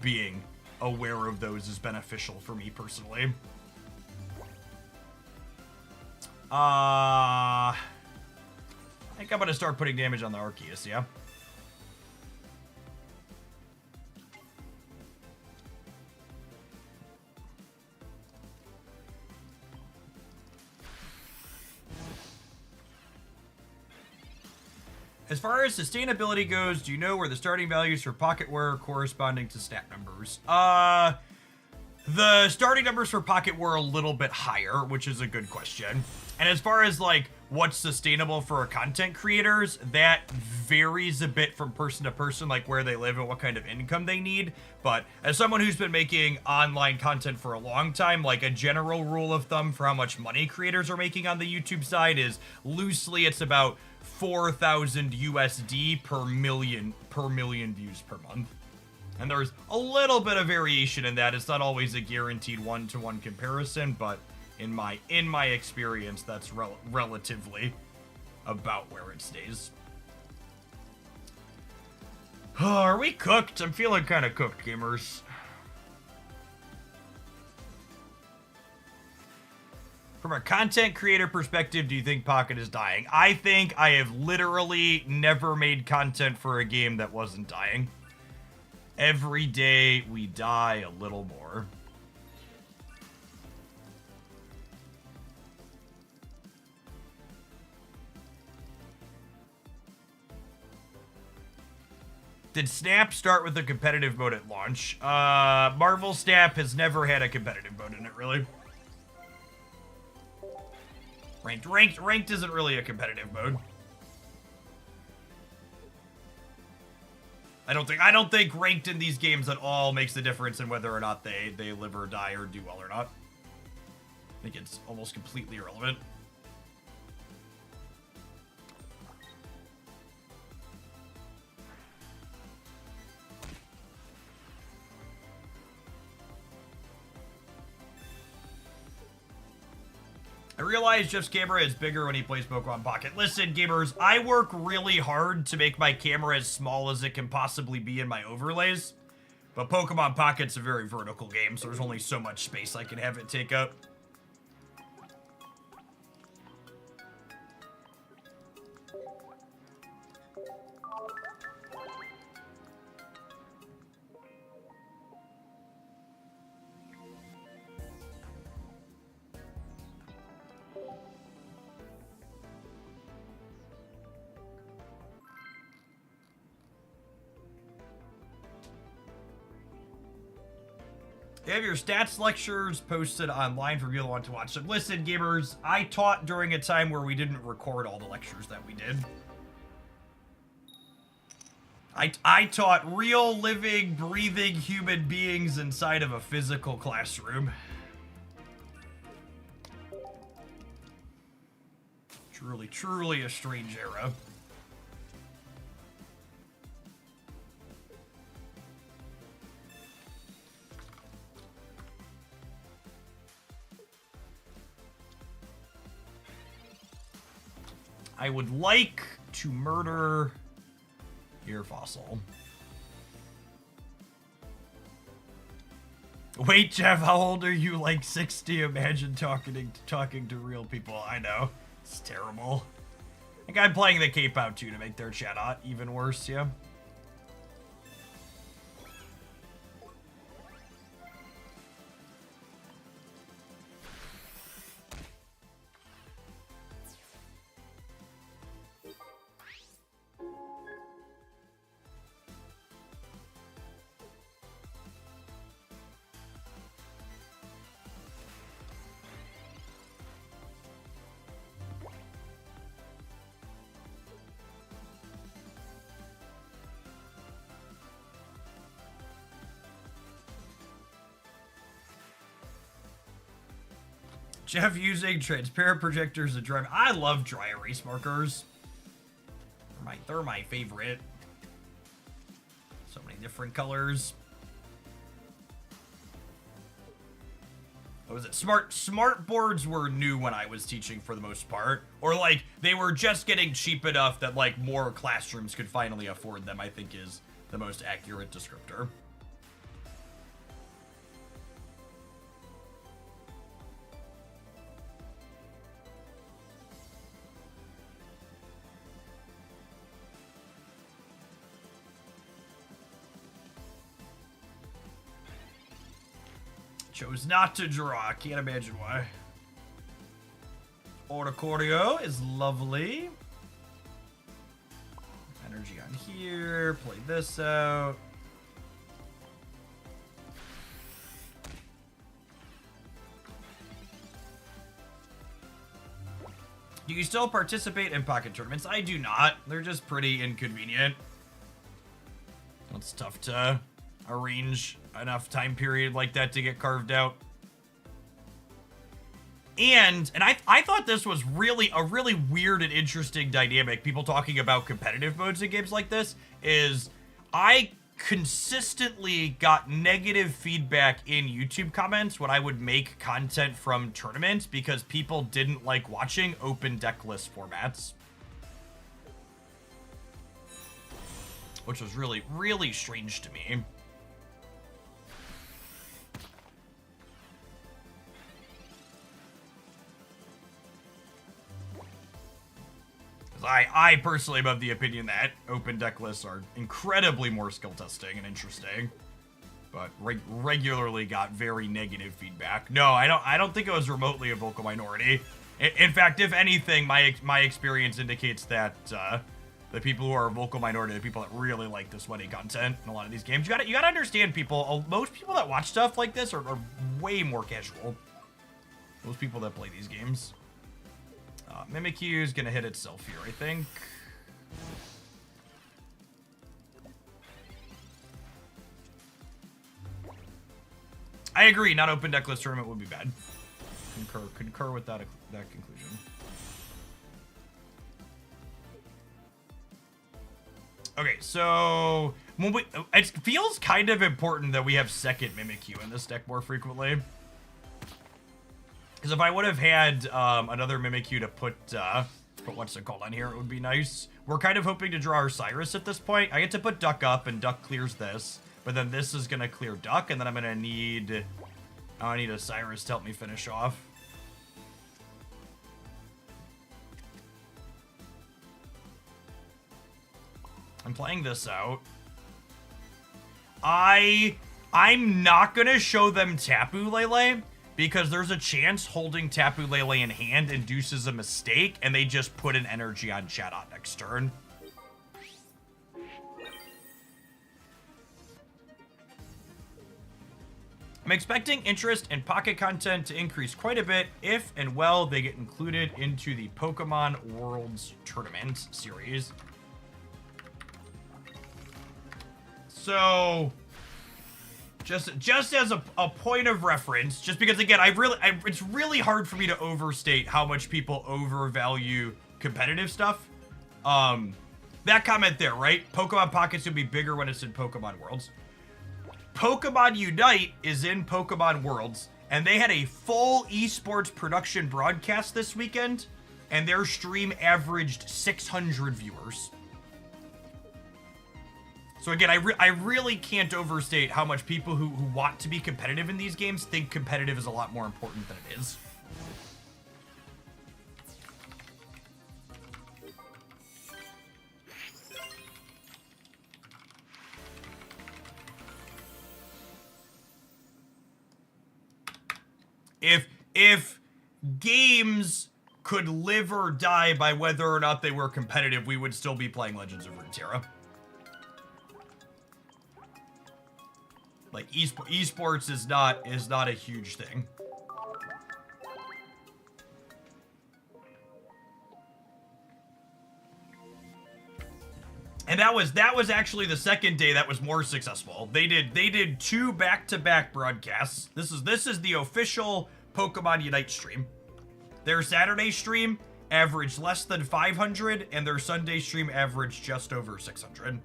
being aware of those is beneficial for me personally. I think I'm gonna start putting damage on the Arceus, yeah? As far as sustainability goes, do you know where the starting values for Pocket were corresponding to stat numbers? The starting numbers for Pocket were a little bit higher, which is a good question. And as far as like what's sustainable for content creators, that varies a bit from person to person, like where they live and what kind of income they need. But as someone who's been making online content for a long time, like a general rule of thumb for how much money creators are making on the YouTube side is loosely it's about 4,000 USD per million views per month. And there's a little bit of variation in that. It's not always a guaranteed one-to-one comparison, but in my experience, that's relatively about where it stays. Oh, are we cooked? I'm feeling kind of cooked, gamers. From a content creator perspective, do you think Pocket is dying? I think I have literally never made content for a game that wasn't dying. Every day we die a little more. Did Snap start with a competitive mode at launch? Marvel Snap has never had a competitive mode in it, really. Ranked isn't really a competitive mode. I don't think ranked in these games at all makes the difference in whether or not they live or die or do well or not. I think it's almost completely irrelevant. I realize Jeff's camera is bigger when he plays Pokemon Pocket. Listen, gamers, I work really hard to make my camera as small as it can possibly be in my overlays. But Pokemon Pocket's a very vertical game, so there's only so much space I can have it take up. You have your stats lectures posted online for people who want to watch them. Listen, gamers, I taught during a time where we didn't record all the lectures that we did. I taught real, living, breathing human beings inside of a physical classroom. Truly, truly a strange era. I would like to murder your fossil. Wait, Jeff, how old are you? Like 60? Imagine talking to real people. I know. It's terrible. I think I'm playing the cape out too to make their chat even worse, yeah. Jeff using transparent projectors to dry. I love dry erase markers. They're my favorite. So many different colors. What was it? Smart boards were new when I was teaching for the most part. Or like they were just getting cheap enough that like more classrooms could finally afford them, I think is the most accurate descriptor. Chose not to draw. Can't imagine why. Orticorio is lovely. Energy on here. Play this out. Do you still participate in pocket tournaments? I do not. They're just pretty inconvenient. It's tough to arrange enough time period like that to get carved out. And I thought this was really a really weird and interesting dynamic. People talking about competitive modes in games like this is I consistently got negative feedback in YouTube comments when I would make content from tournaments because people didn't like watching open deck list formats. Which was really, really strange to me. I personally am of the opinion that open deck lists are incredibly more skill testing and interesting, but regularly got very negative feedback. No, I don't think it was remotely a vocal minority. In fact, if anything, my experience indicates that the people who are a vocal minority are the people that really like the sweaty content in a lot of these games. You gotta understand, people. Most people that watch stuff like this are way more casual. Most people that play these games. Mimikyu is gonna hit itself here, I think. I agree. Not open deck list tournament would be bad. Concur with that conclusion. Okay, so it feels kind of important that we have second Mimikyu in this deck more frequently. Because if I would have had another Mimikyu to put what's it called on here, it would be nice. We're kind of hoping to draw our Cyrus at this point. I get to put Duck up, and Duck clears this. But then this is going to clear Duck, and then I'm going to need... I need a Cyrus to help me finish off. I'm playing this out. I'm not going to show them Tapu Lele, because there's a chance holding Tapu Lele in hand induces a mistake, and they just put an energy on Chatot next turn. I'm expecting interest in pocket content to increase quite a bit if and well they get included into the Pokemon Worlds Tournament series. So... Just as a point of reference, just because again, it's really hard for me to overstate how much people overvalue competitive stuff. That comment there, right? Pokemon Pockets would be bigger when it's in Pokemon Worlds. Pokemon Unite is in Pokemon Worlds, and they had a full esports production broadcast this weekend, and their stream averaged 600 viewers. So again, I really can't overstate how much people who want to be competitive in these games think competitive is a lot more important than it is. If games could live or die by whether or not they were competitive, we would still be playing Legends of Runeterra. Like esports is not a huge thing. And that was actually the second day that was more successful. They did 2 back-to-back broadcasts. This is the official Pokemon Unite stream. Their Saturday stream averaged less than 500, and their Sunday stream averaged just over 600.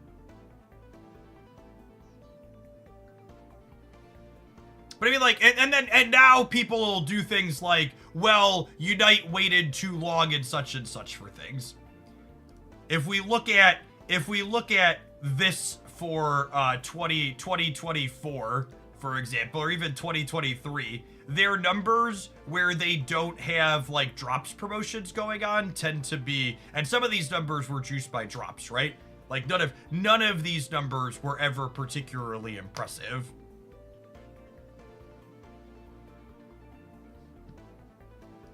But I mean, like, and now people will do things like, well, Unite waited too long and such for things. If we look at this for 2024, for example, or even 2023, their numbers where they don't have like drops promotions going on tend to be, and some of these numbers were juiced by drops, right? Like none of these numbers were ever particularly impressive.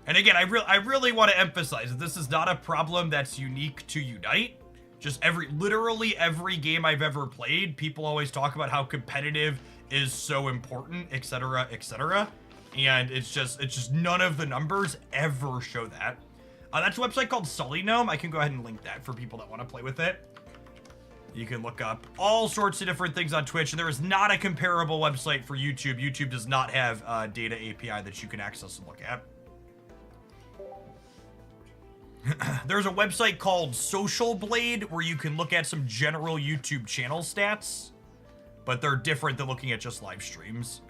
And again, I really want to emphasize that this is not a problem that's unique to Unite. Just literally every game I've ever played, people always talk about how competitive is so important, etc., etc. And it's just none of the numbers ever show that. That's a website called Sully Gnome. I can go ahead and link that for people that want to play with it. You can look up all sorts of different things on Twitch, and there is not a comparable website for YouTube. YouTube does not have a data API that you can access and look at. There's a website called Social Blade where you can look at some general YouTube channel stats, but they're different than looking at just live streams.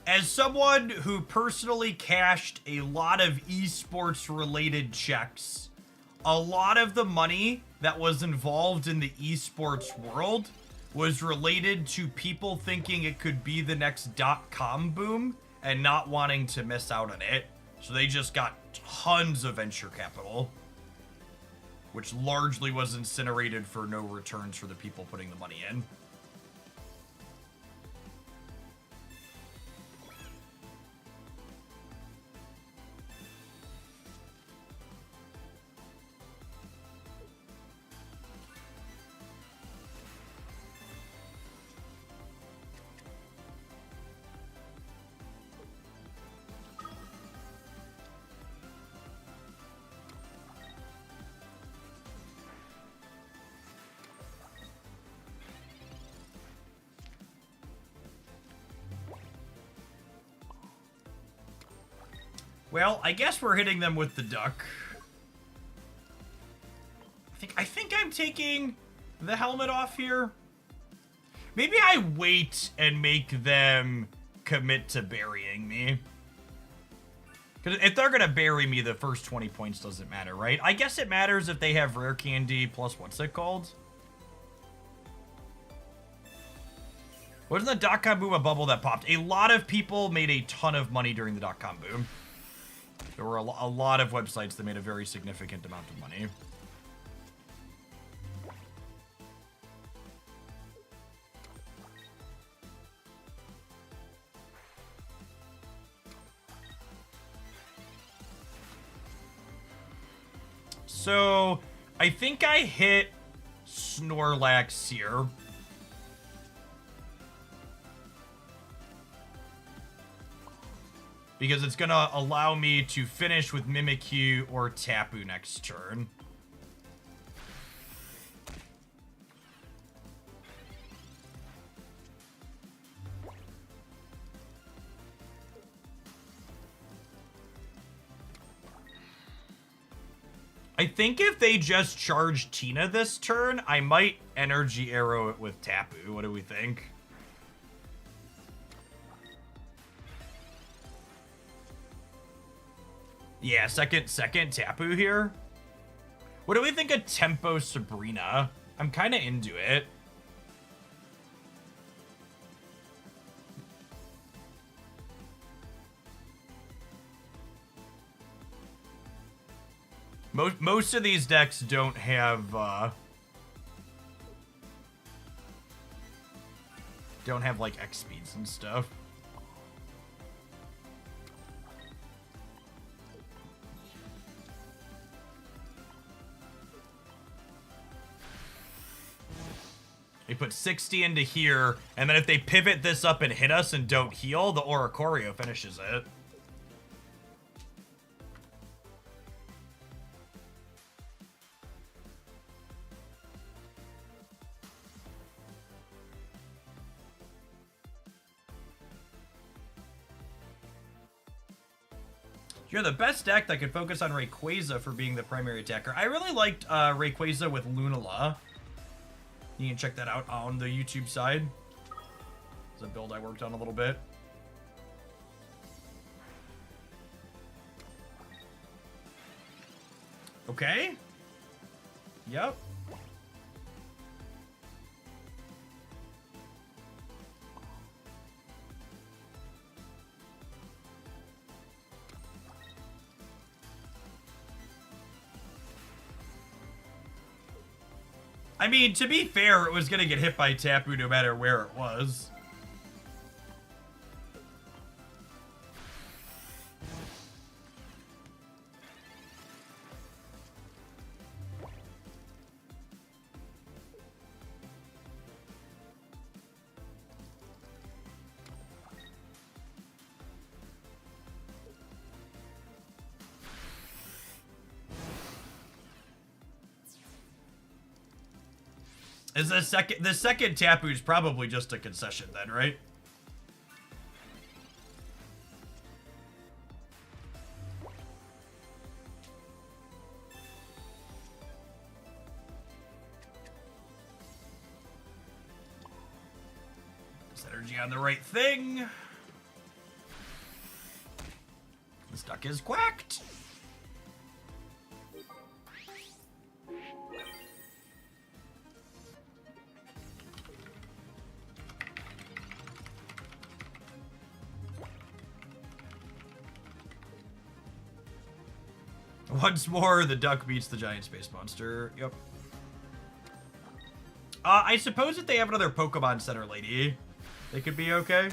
As someone who personally cashed a lot of esports related checks, a lot of the money that was involved in the esports world was related to people thinking it could be the next .com boom and not wanting to miss out on it. So they just got tons of venture capital, which largely was incinerated for no returns for the people putting the money in. Well, I guess we're hitting them with the duck. I think I'm taking the helmet off here. Maybe I wait and make them commit to burying me. Because if they're going to bury me, the first 20 points doesn't matter, right? I guess it matters if they have rare candy plus what's it called? Wasn't the .com boom a bubble that popped? A lot of people made a ton of money during the .com boom. There were a lot of websites that made a very significant amount of money. So, I think I hit Snorlax here. Because it's going to allow me to finish with Mimikyu or Tapu next turn. I think if they just charge Tina this turn, I might Energy Arrow it with Tapu. What do we think? Yeah, second Tapu here. What do we think of Tempo Sabrina? I'm kind of into it. Most of these decks don't have like X speeds and stuff. They put 60 into here, and then if they pivot this up and hit us and don't heal, the Oricorio finishes it. You're the best deck that could focus on Rayquaza for being the primary attacker. I really liked Rayquaza with Lunala. You can check that out on the YouTube side. It's a build I worked on a little bit. Okay. Yep. I mean, to be fair, it was going to get hit by Tapu no matter where it was. Is the second Tapu is probably just a concession then, right? energy on the right thing. This duck is quacked. Once more, the duck beats the giant space monster. Yep. I suppose if they have another Pokemon Center lady, they could be okay.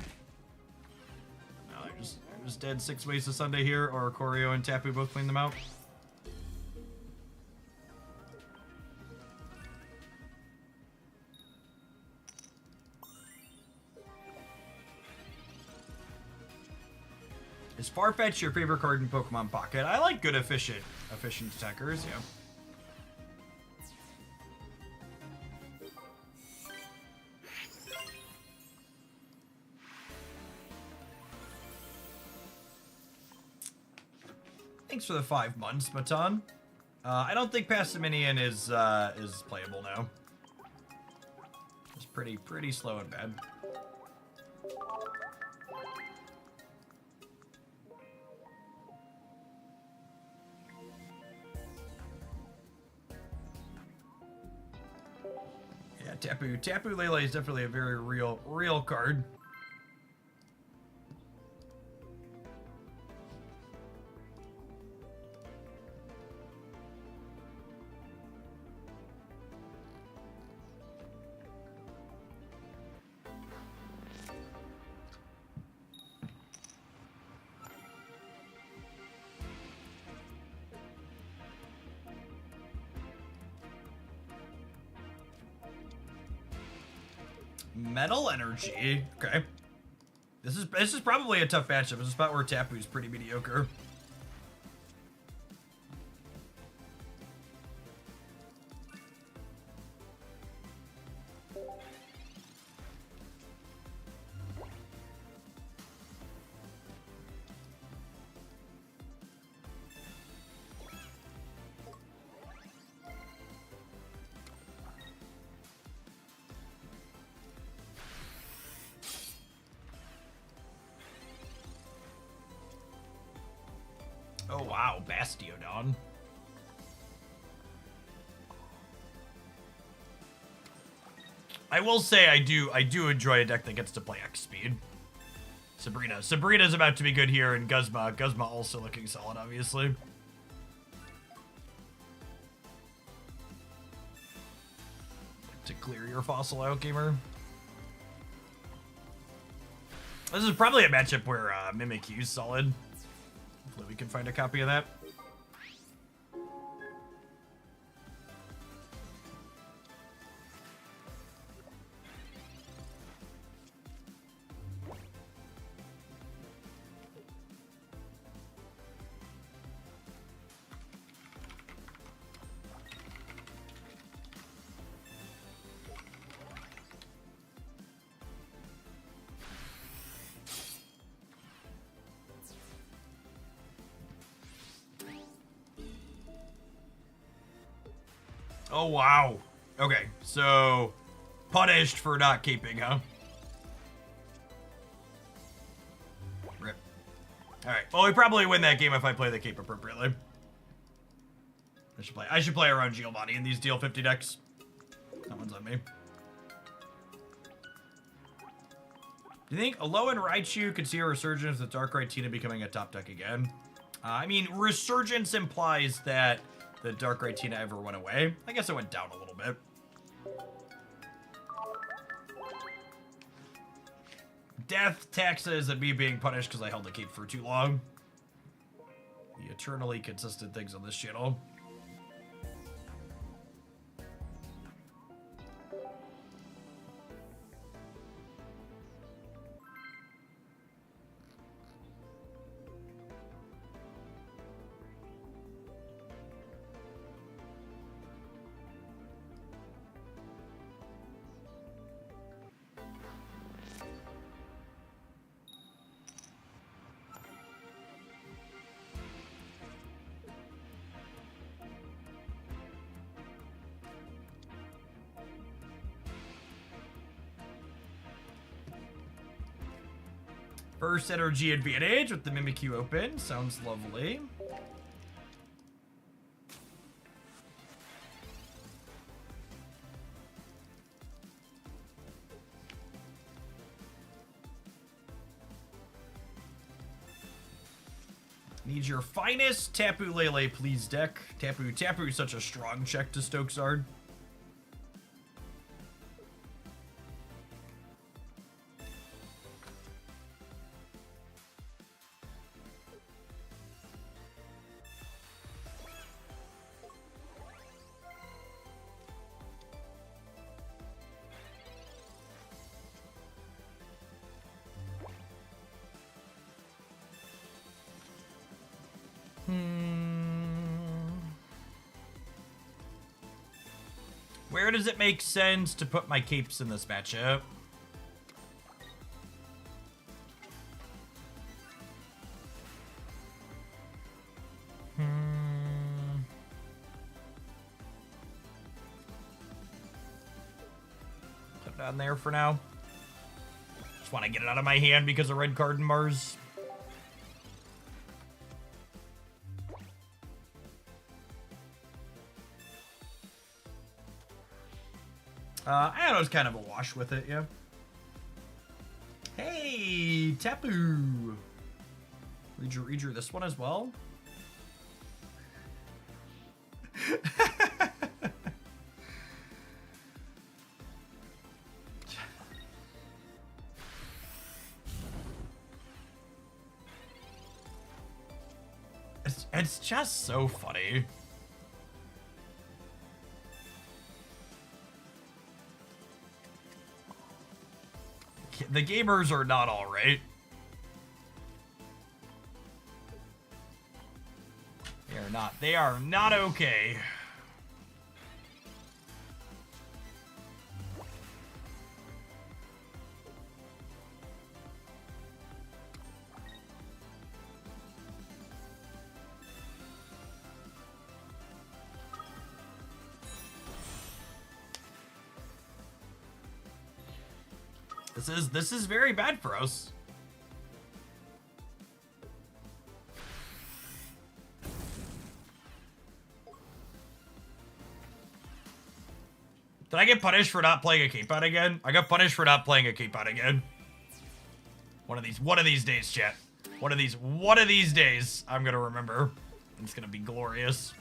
No, they're just dead 6 ways to Sunday here, or Choreo and Tapu both clean them out. Is Farfetch your favorite card in Pokemon Pocket? I like good, efficient attackers, yeah. Thanks for the 5 months, Baton. I don't think Passaminian is playable now. It's pretty slow and bad. Yeah, Tapu Lele is definitely a very real card. Metal Energy. Okay. This is probably a tough matchup. It's a spot where Tapu's pretty mediocre. Oh wow, Bastiodon. I will say I do enjoy a deck that gets to play X speed. Sabrina's about to be good here, and Guzma also looking solid, obviously. To clear your fossil out, gamer. This is probably a matchup where Mimikyu's solid. Hopefully we can find a copy of that. Oh, wow. Okay, so punished for not keeping, huh? Rip. Alright, well, we probably win that game if I play the cape appropriately. I should play around Giovanni in these deal 50 decks. That one's on me. Do you think Alolan Raichu could see a resurgence with Darkrai Tina becoming a top deck again? I mean, resurgence implies that the Darkrai Tina ever went away. I guess it went down a little bit. Death, taxes, and me being punished because I held the cape for too long. The eternally consistent things on this channel. First energy advantage with the Mimikyu open. Sounds lovely. Need your finest Tapu Lele, please, deck. Tapu is such a strong check to stoke Zard. Where does it make sense to put my capes in this matchup? Put it on there for now. Just want to get it out of my hand because of red card and Mars. I was kind of a wash with it, yeah. Hey, Tapu. Read you this one as well. It's just so funny. The gamers are not all right. They are not okay. This is very bad for us. Did I get punished for not playing a cape out again? I got punished for not playing a cape out again. One of these days, chat. One of these days, I'm gonna remember. It's gonna be glorious.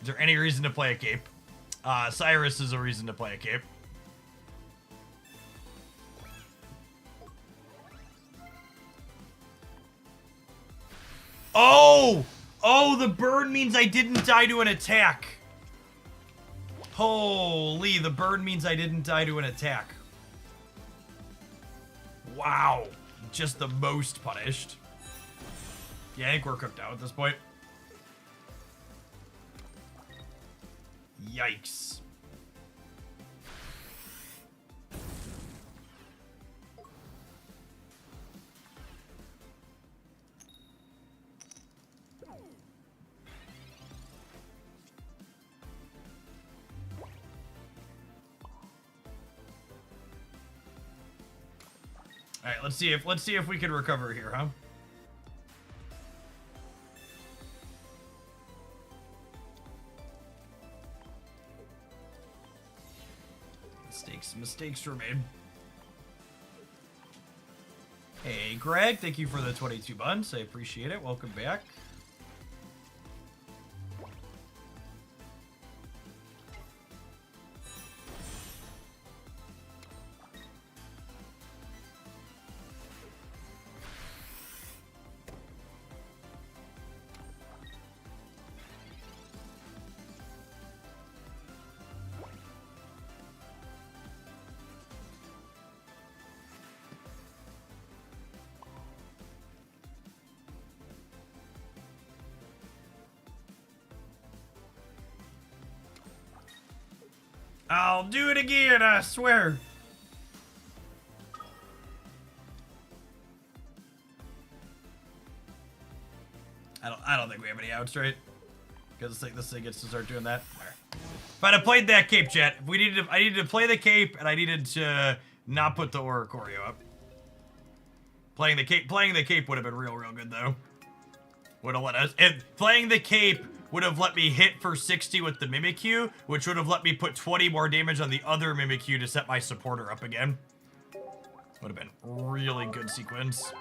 Is there any reason to play a cape? Cyrus is a reason to play a cape. Oh! Oh, the burn means I didn't die to an attack. Holy, the burn means I didn't die to an attack. Wow. Just the most punished. Yeah, I think we're cooked out at this point. Yikes. All right, let's see if we can recover here, huh? Mistakes were made. Hey, Greg, thank you for the 22 buns. I appreciate it. Welcome back. I'll do it again, I swear. I don't think we have any outs, right? Because this thing gets to start doing that. There. If I'd have played that cape, chat. If I needed to play the cape, and I needed to not put the aura choreo up. Playing the cape would have been real good though. Would have let us. Playing the cape would have let me hit for 60 with the Mimikyu, which would have let me put 20 more damage on the other Mimikyu to set my supporter up again. Would have been really good sequence.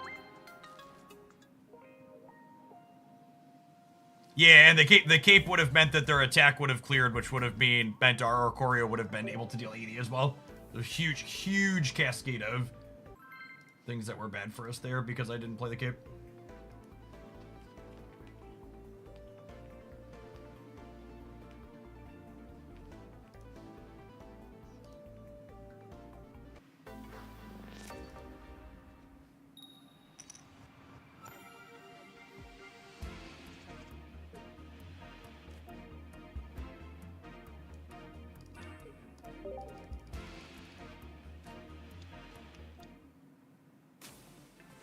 Yeah, and the cape would have meant that their attack would have cleared, which would have meant our choreo would have been able to deal 80 as well. There's huge cascade of things that were bad for us there because I didn't play the cape.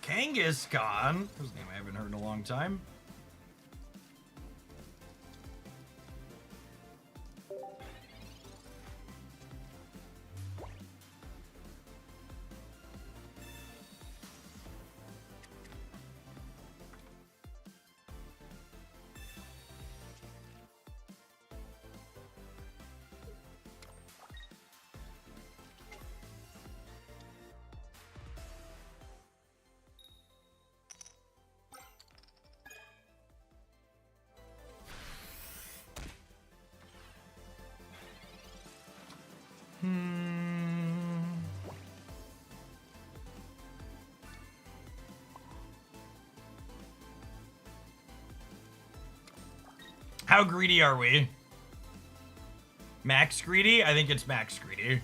Kangaskhan, whose name I haven't heard in a long time. How greedy are we? Max greedy? I think it's max greedy.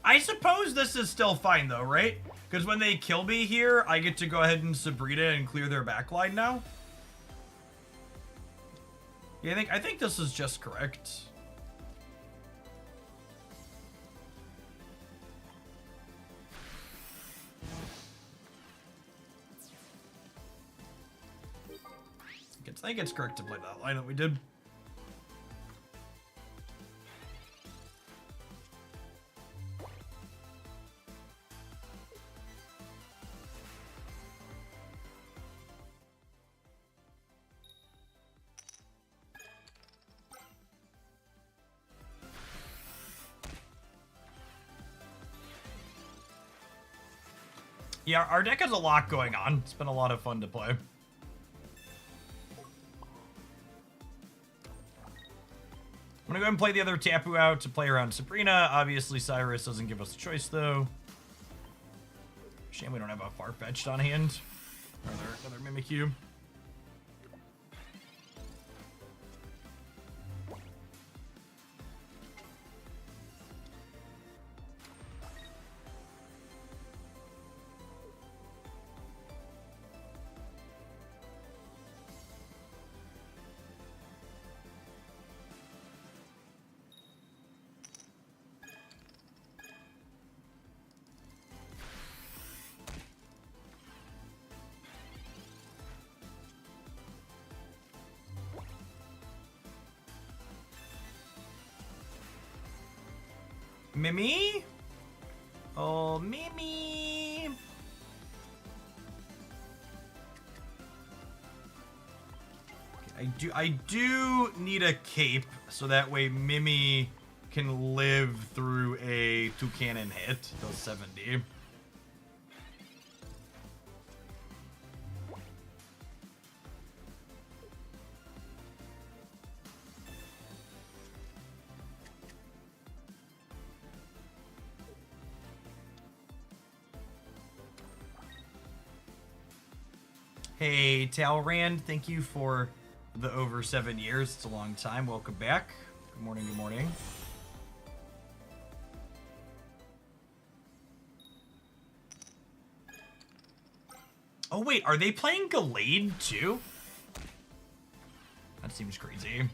I suppose this is still fine though, right? Because when they kill me here, I get to go ahead and Sabrina and clear their backline now. Yeah, I think this is just correct. I think it's correct to play that line that we did. Yeah, our deck has a lot going on. It's been a lot of fun to play. I'm gonna go ahead and play the other Tapu out to play around Sabrina. Obviously, Cyrus doesn't give us a choice, though. Shame we don't have a Farfetch'd on hand. Or another Mimikyu. Mimi? Oh, Mimi. Okay, I do need a cape so that way Mimi can live through a 2-cannon hit, those 70. Hey, Talrand, thank you for the over 7 years. It's a long time. Welcome back. Good morning, good morning. Oh, wait, are they playing Gallade too? That seems crazy.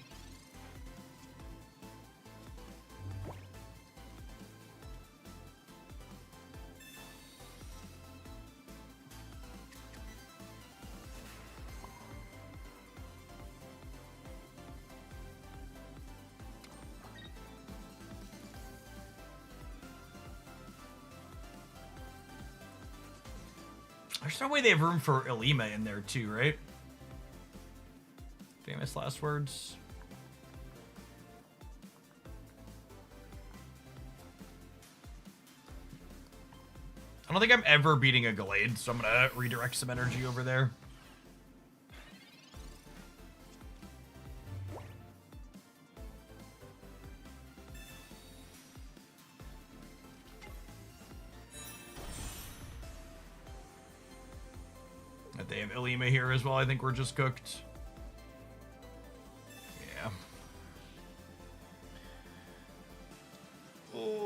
There's no way they have room for Ilima in there too, right? Famous last words. I don't think I'm ever beating a Gallade, so I'm gonna redirect some energy over there. If they have Ilima here as well, I think we're just cooked. Yeah. Oh.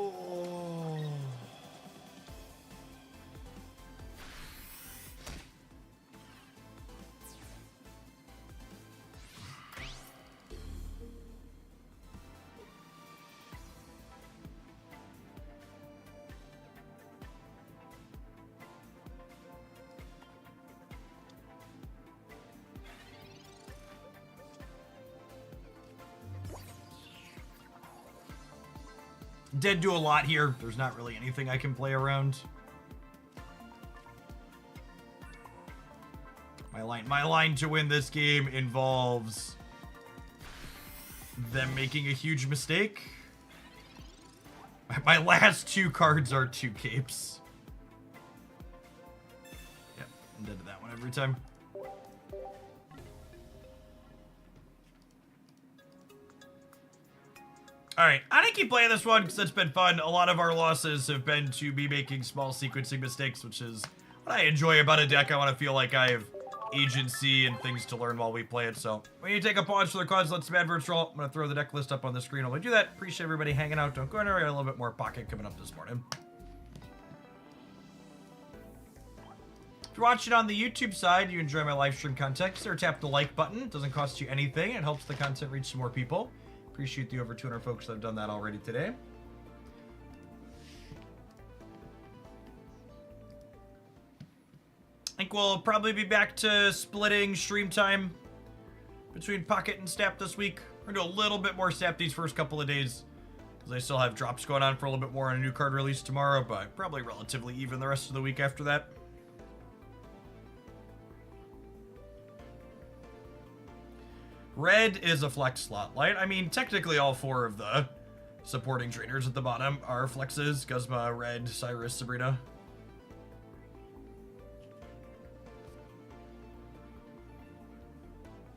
Did do a lot here. There's not really anything I can play around. My line to win this game involves them making a huge mistake. My last 2 cards are 2 capes. Yep, I'm dead to that one every time. Alright, I'm gonna keep playing this one because it's been fun. A lot of our losses have been to me making small sequencing mistakes, which is what I enjoy about a deck. I want to feel like I have agency and things to learn while we play it. So when you take a pause for the cards, let's some adverts roll. I'm going to throw the deck list up on the screen while we do that. Appreciate everybody hanging out. Don't go anywhere. I got a little bit more pocket coming up this morning. If you're watching on the YouTube side, you enjoy my live stream content, consider tap the like button. It doesn't cost you anything. It helps the content reach some more people. Appreciate the over 200 folks that have done that already today. I think we'll probably be back to splitting stream time between Pocket and Snap this week. We're going to do a little bit more Snap these first couple of days, because I still have drops going on for a little bit more on a new card release tomorrow, but probably relatively even the rest of the week after that. Red is a flex slot light. I mean, technically all 4 of the supporting trainers at the bottom are flexes. Guzma, Red, Cyrus, Sabrina.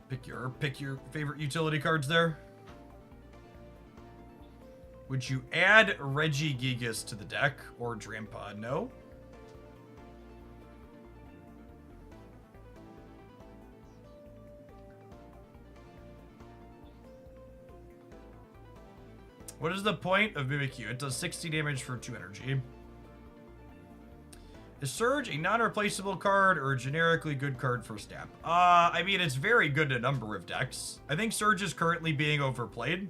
Pick your favorite utility cards there. Would you add Regigigas to the deck or Drampa? No. What is the point of Mimikyu? It does 60 damage for 2 energy. Is Surge a non-replaceable card or a generically good card for Snap? I mean, it's very good in a number of decks. I think Surge is currently being overplayed.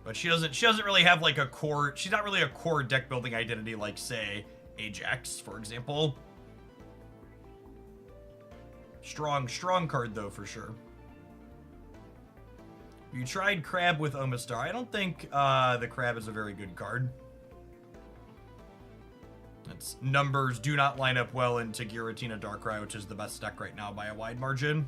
But she doesn't really have like a core, she's not really a core deck building identity like, say, Ajax, for example. Strong card though, for sure. You tried Crab with Omastar. I don't think the Crab is a very good card. Its numbers do not line up well into Giratina Darkrai, which is the best deck right now by a wide margin.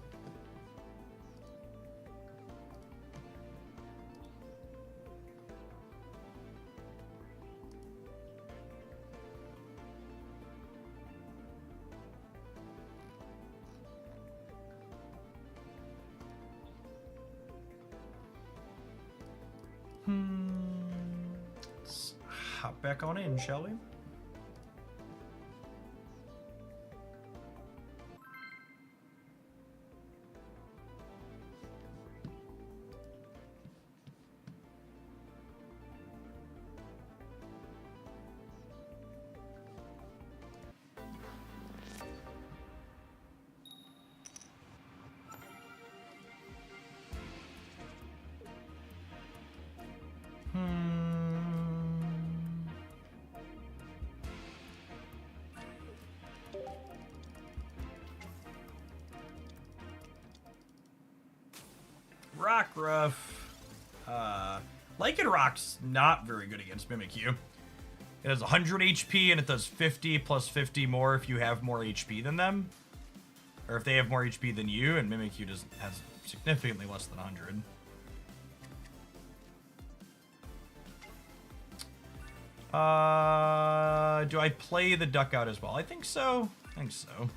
Let's hop back on in, shall we? Rockruff. Lycanroc's not very good against Mimikyu. It has 100 HP and it does 50 plus 50 more if you have more HP than them. Or if they have more HP than you, and Mimikyu has significantly less than 100. Do I play the duck out as well? I think so. I think so.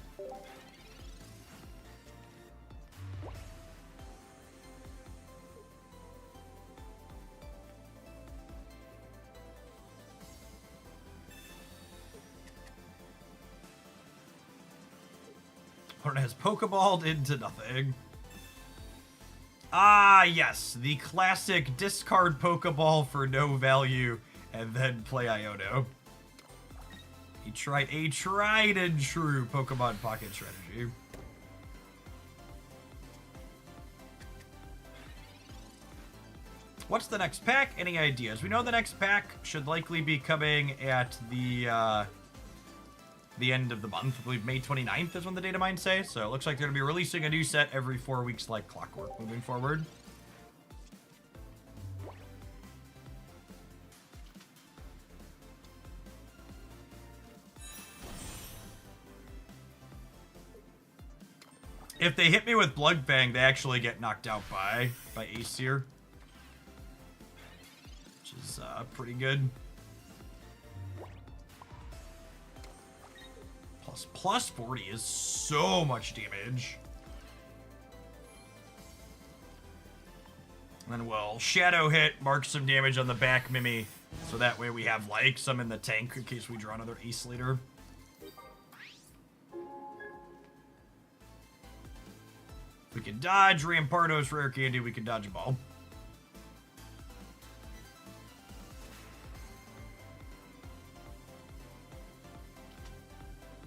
Opponent has Pokeballed into nothing. Ah, yes. The classic discard Pokeball for no value and then play Iono. A tried and true Pokemon Pocket strategy. What's the next pack? Any ideas? We know the next pack should likely be coming at the end of the month. I believe May 29th is when the data mines say. So it looks like they're going to be releasing a new set every 4 weeks like clockwork moving forward. If they hit me with Bloodfang, they actually get knocked out by Aesir. Which is pretty good. Plus 40 is so much damage. And then we'll Shadow hit, mark some damage on the back Mimi, so that way we have like some in the tank in case we draw another Ace later. We can dodge Rampardos, Rare Candy, we can dodge a ball.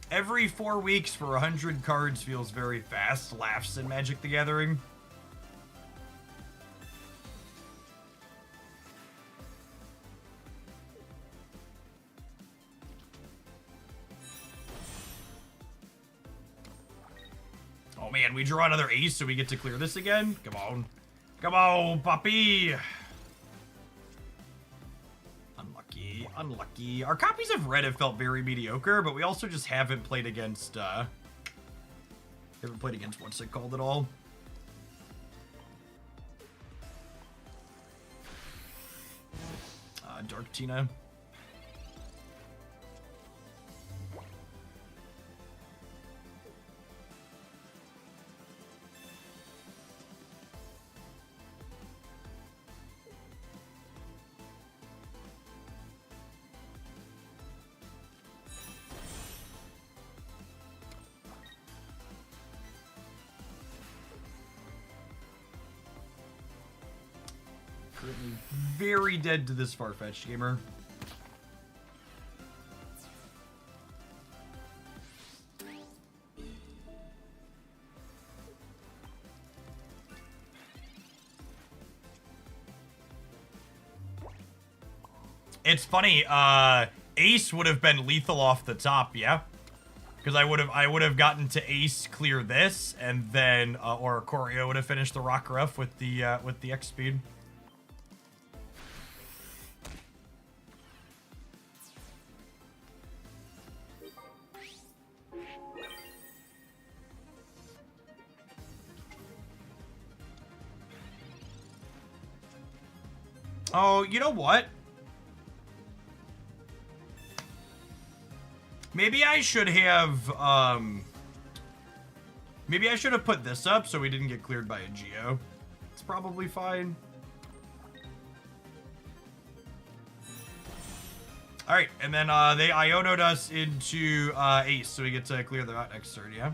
Every 4 weeks for 100 cards feels very fast. Laughs in Magic the Gathering. Oh man, we draw another ace so we get to clear this again? Come on. Come on, puppy! Unlucky, unlucky. Our copies of Red have felt very mediocre, but we also just haven't played against, what's it called at all? Dark Tina. Currently very dead to this Farfetch'd gamer. It's funny, Ace would have been lethal off the top, yeah? Because I would have gotten to Ace clear this, and then or Choreo would have finished the Rockruff with the X speed. Oh, you know what? Maybe I should have, maybe I should have put this up so we didn't get cleared by a Geo. It's probably fine. Alright, and then, they Iono'd us into, Ace, so we get to clear them out next turn, yeah?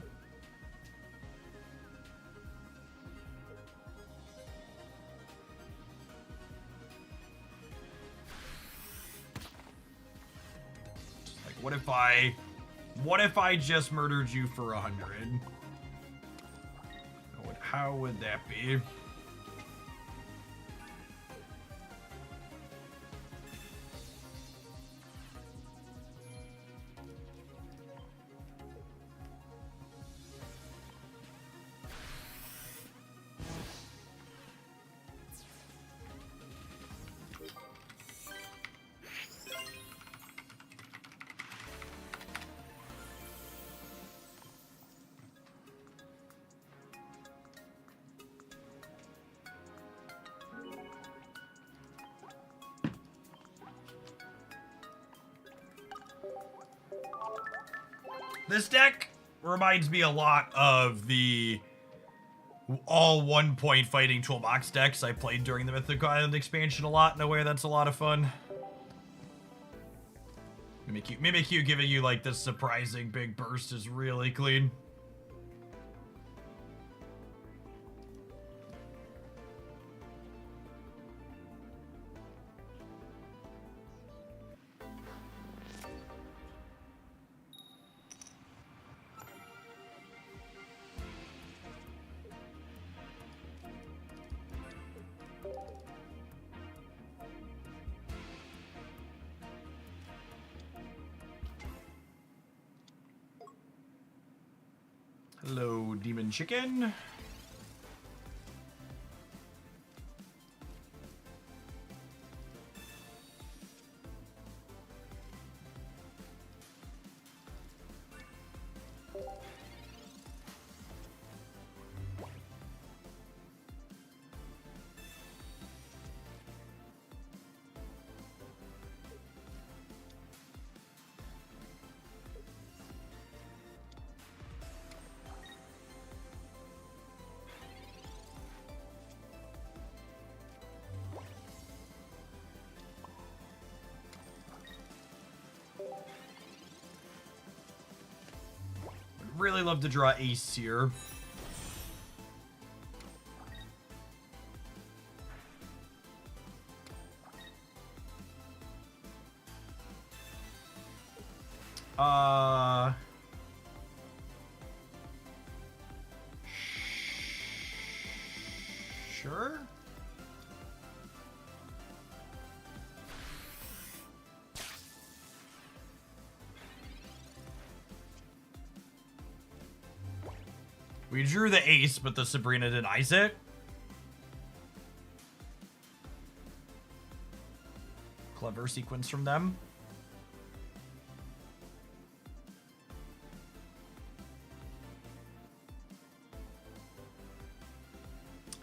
What if I just murdered you for 100? How would that be? This deck reminds me a lot of the all 1-point fighting toolbox decks I played during the Mythic Island expansion a lot in a way that's a lot of fun. Mimikyu giving you like this surprising big burst is really clean. Hello, Demon Chicken. Really love to draw ace here. Sure. We drew the ace, but the Sabrina denies it. Clever sequence from them.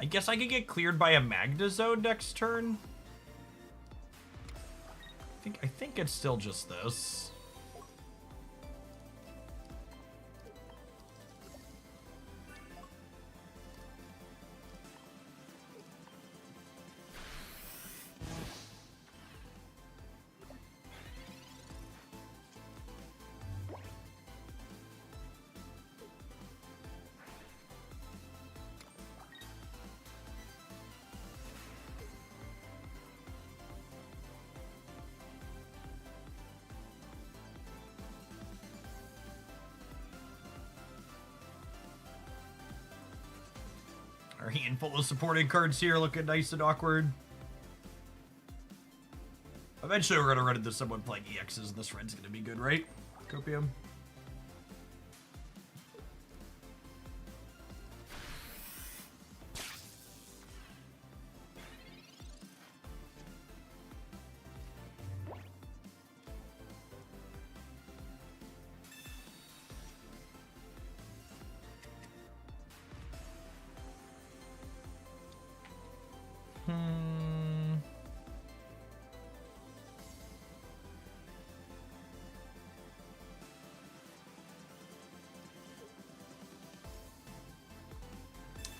I guess I could get cleared by a Magnezone next turn. I think it's still just this. Our handful of supporting cards here looking nice and awkward. Eventually we're gonna run into someone playing EXs and this red's gonna be good, right? Copium.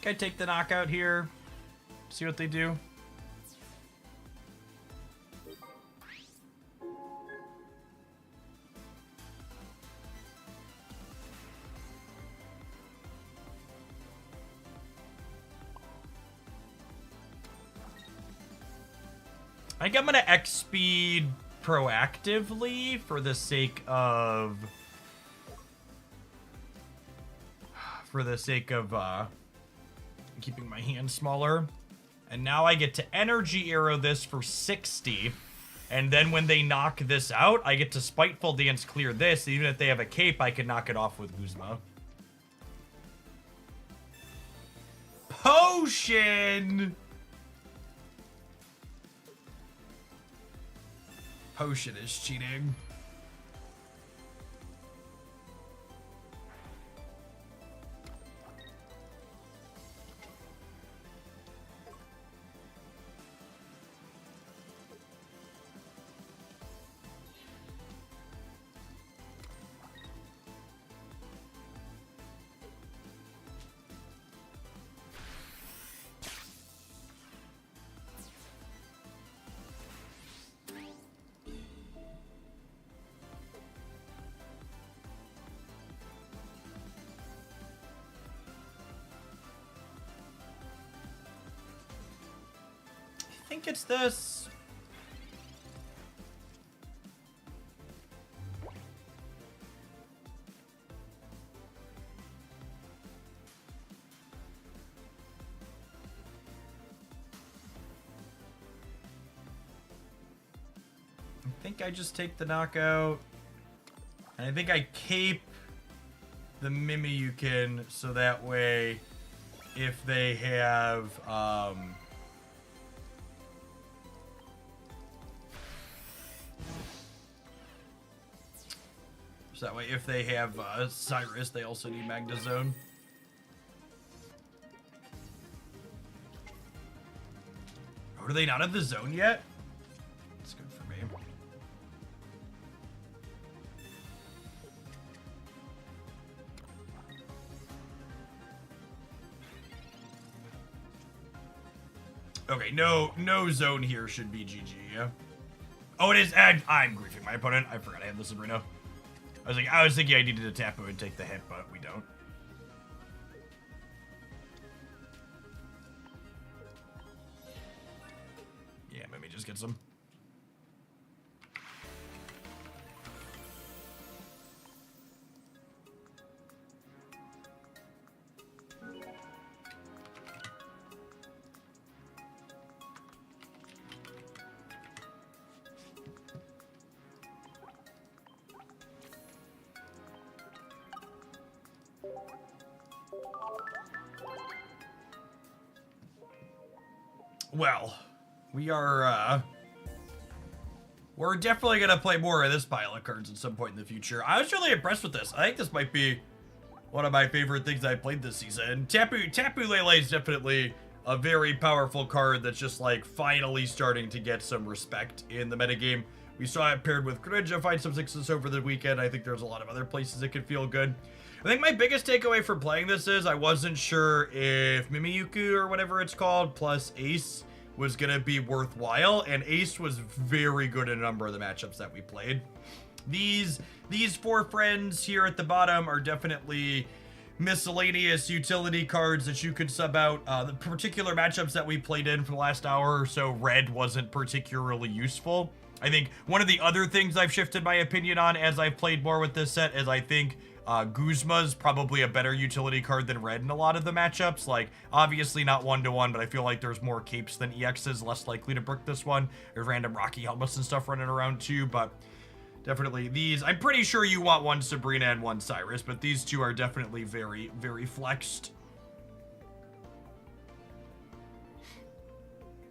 Can I take the knockout here? See what they do. I think I'm gonna X speed proactively for the sake of keeping my hand smaller. And now I get to energy arrow this for 60. And then when they knock this out, I get to Spiteful Dance clear this. Even if they have a cape, I can knock it off with Guzma. Potion! Potion is cheating. think it's this. I think I just take the knockout. And I think I cape the Mimikyu so that way if they have so that way if they have Cyrus, they also need Magnezone. Oh, do they not have the zone yet? That's good for me. Okay, no zone here should be GG, yeah? Oh, it is. I'm griefing my opponent. I forgot I had the Sabrina. I was thinking I needed a Tapu and take the hit, but we don't. Yeah, maybe just get some. Well, we're definitely gonna play more of this pile of cards at some point in the future. I was really impressed with this. I think this might be one of my favorite things I played this season. Tapu Lele is definitely a very powerful card that's just like finally starting to get some respect in the metagame. We saw it paired with Greninja find some success over the weekend. I think there's a lot of other places it could feel good. I think my biggest takeaway from playing this is I wasn't sure if Mimikyu or whatever it's called plus Ace was going to be worthwhile, and Ace was very good in a number of the matchups that we played. These four friends here at the bottom are definitely miscellaneous utility cards that you could sub out. The particular matchups that we played in for the last hour or so, red wasn't particularly useful. I think one of the other things I've shifted my opinion on as I've played more with this set is I think Guzma's probably a better utility card than red in a lot of the matchups. Like, obviously not one-to-one, but I feel like there's more capes than EXs, less likely to brick this one. There's random Rocky helmets and stuff running around too, but definitely these. I'm pretty sure you want one Sabrina and one Cyrus, but these two are definitely very, very flexed.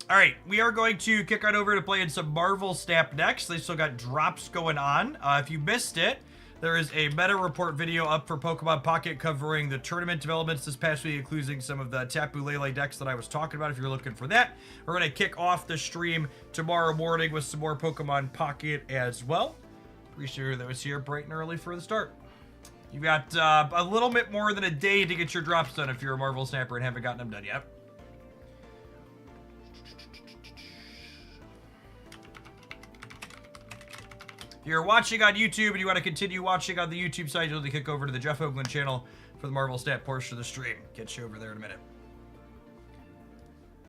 All right, we are going to kick on over to playing some Marvel Snap next. They still got drops going on. If you missed it, there is a meta report video up for Pokemon Pocket covering the tournament developments this past week, including some of the Tapu Lele decks that I was talking about if you're looking for that. We're going to kick off the stream tomorrow morning with some more Pokemon Pocket as well. Pretty sure that was here bright and early for the start. You got a little bit more than a day to get your drops done if you're a Marvel Snapper and haven't gotten them done yet. If you're watching on YouTube and you want to continue watching on the YouTube side, you'll have to kick over to the Jeff Hoagland channel for the Marvel Stat portion of the stream. Get you over there in a minute.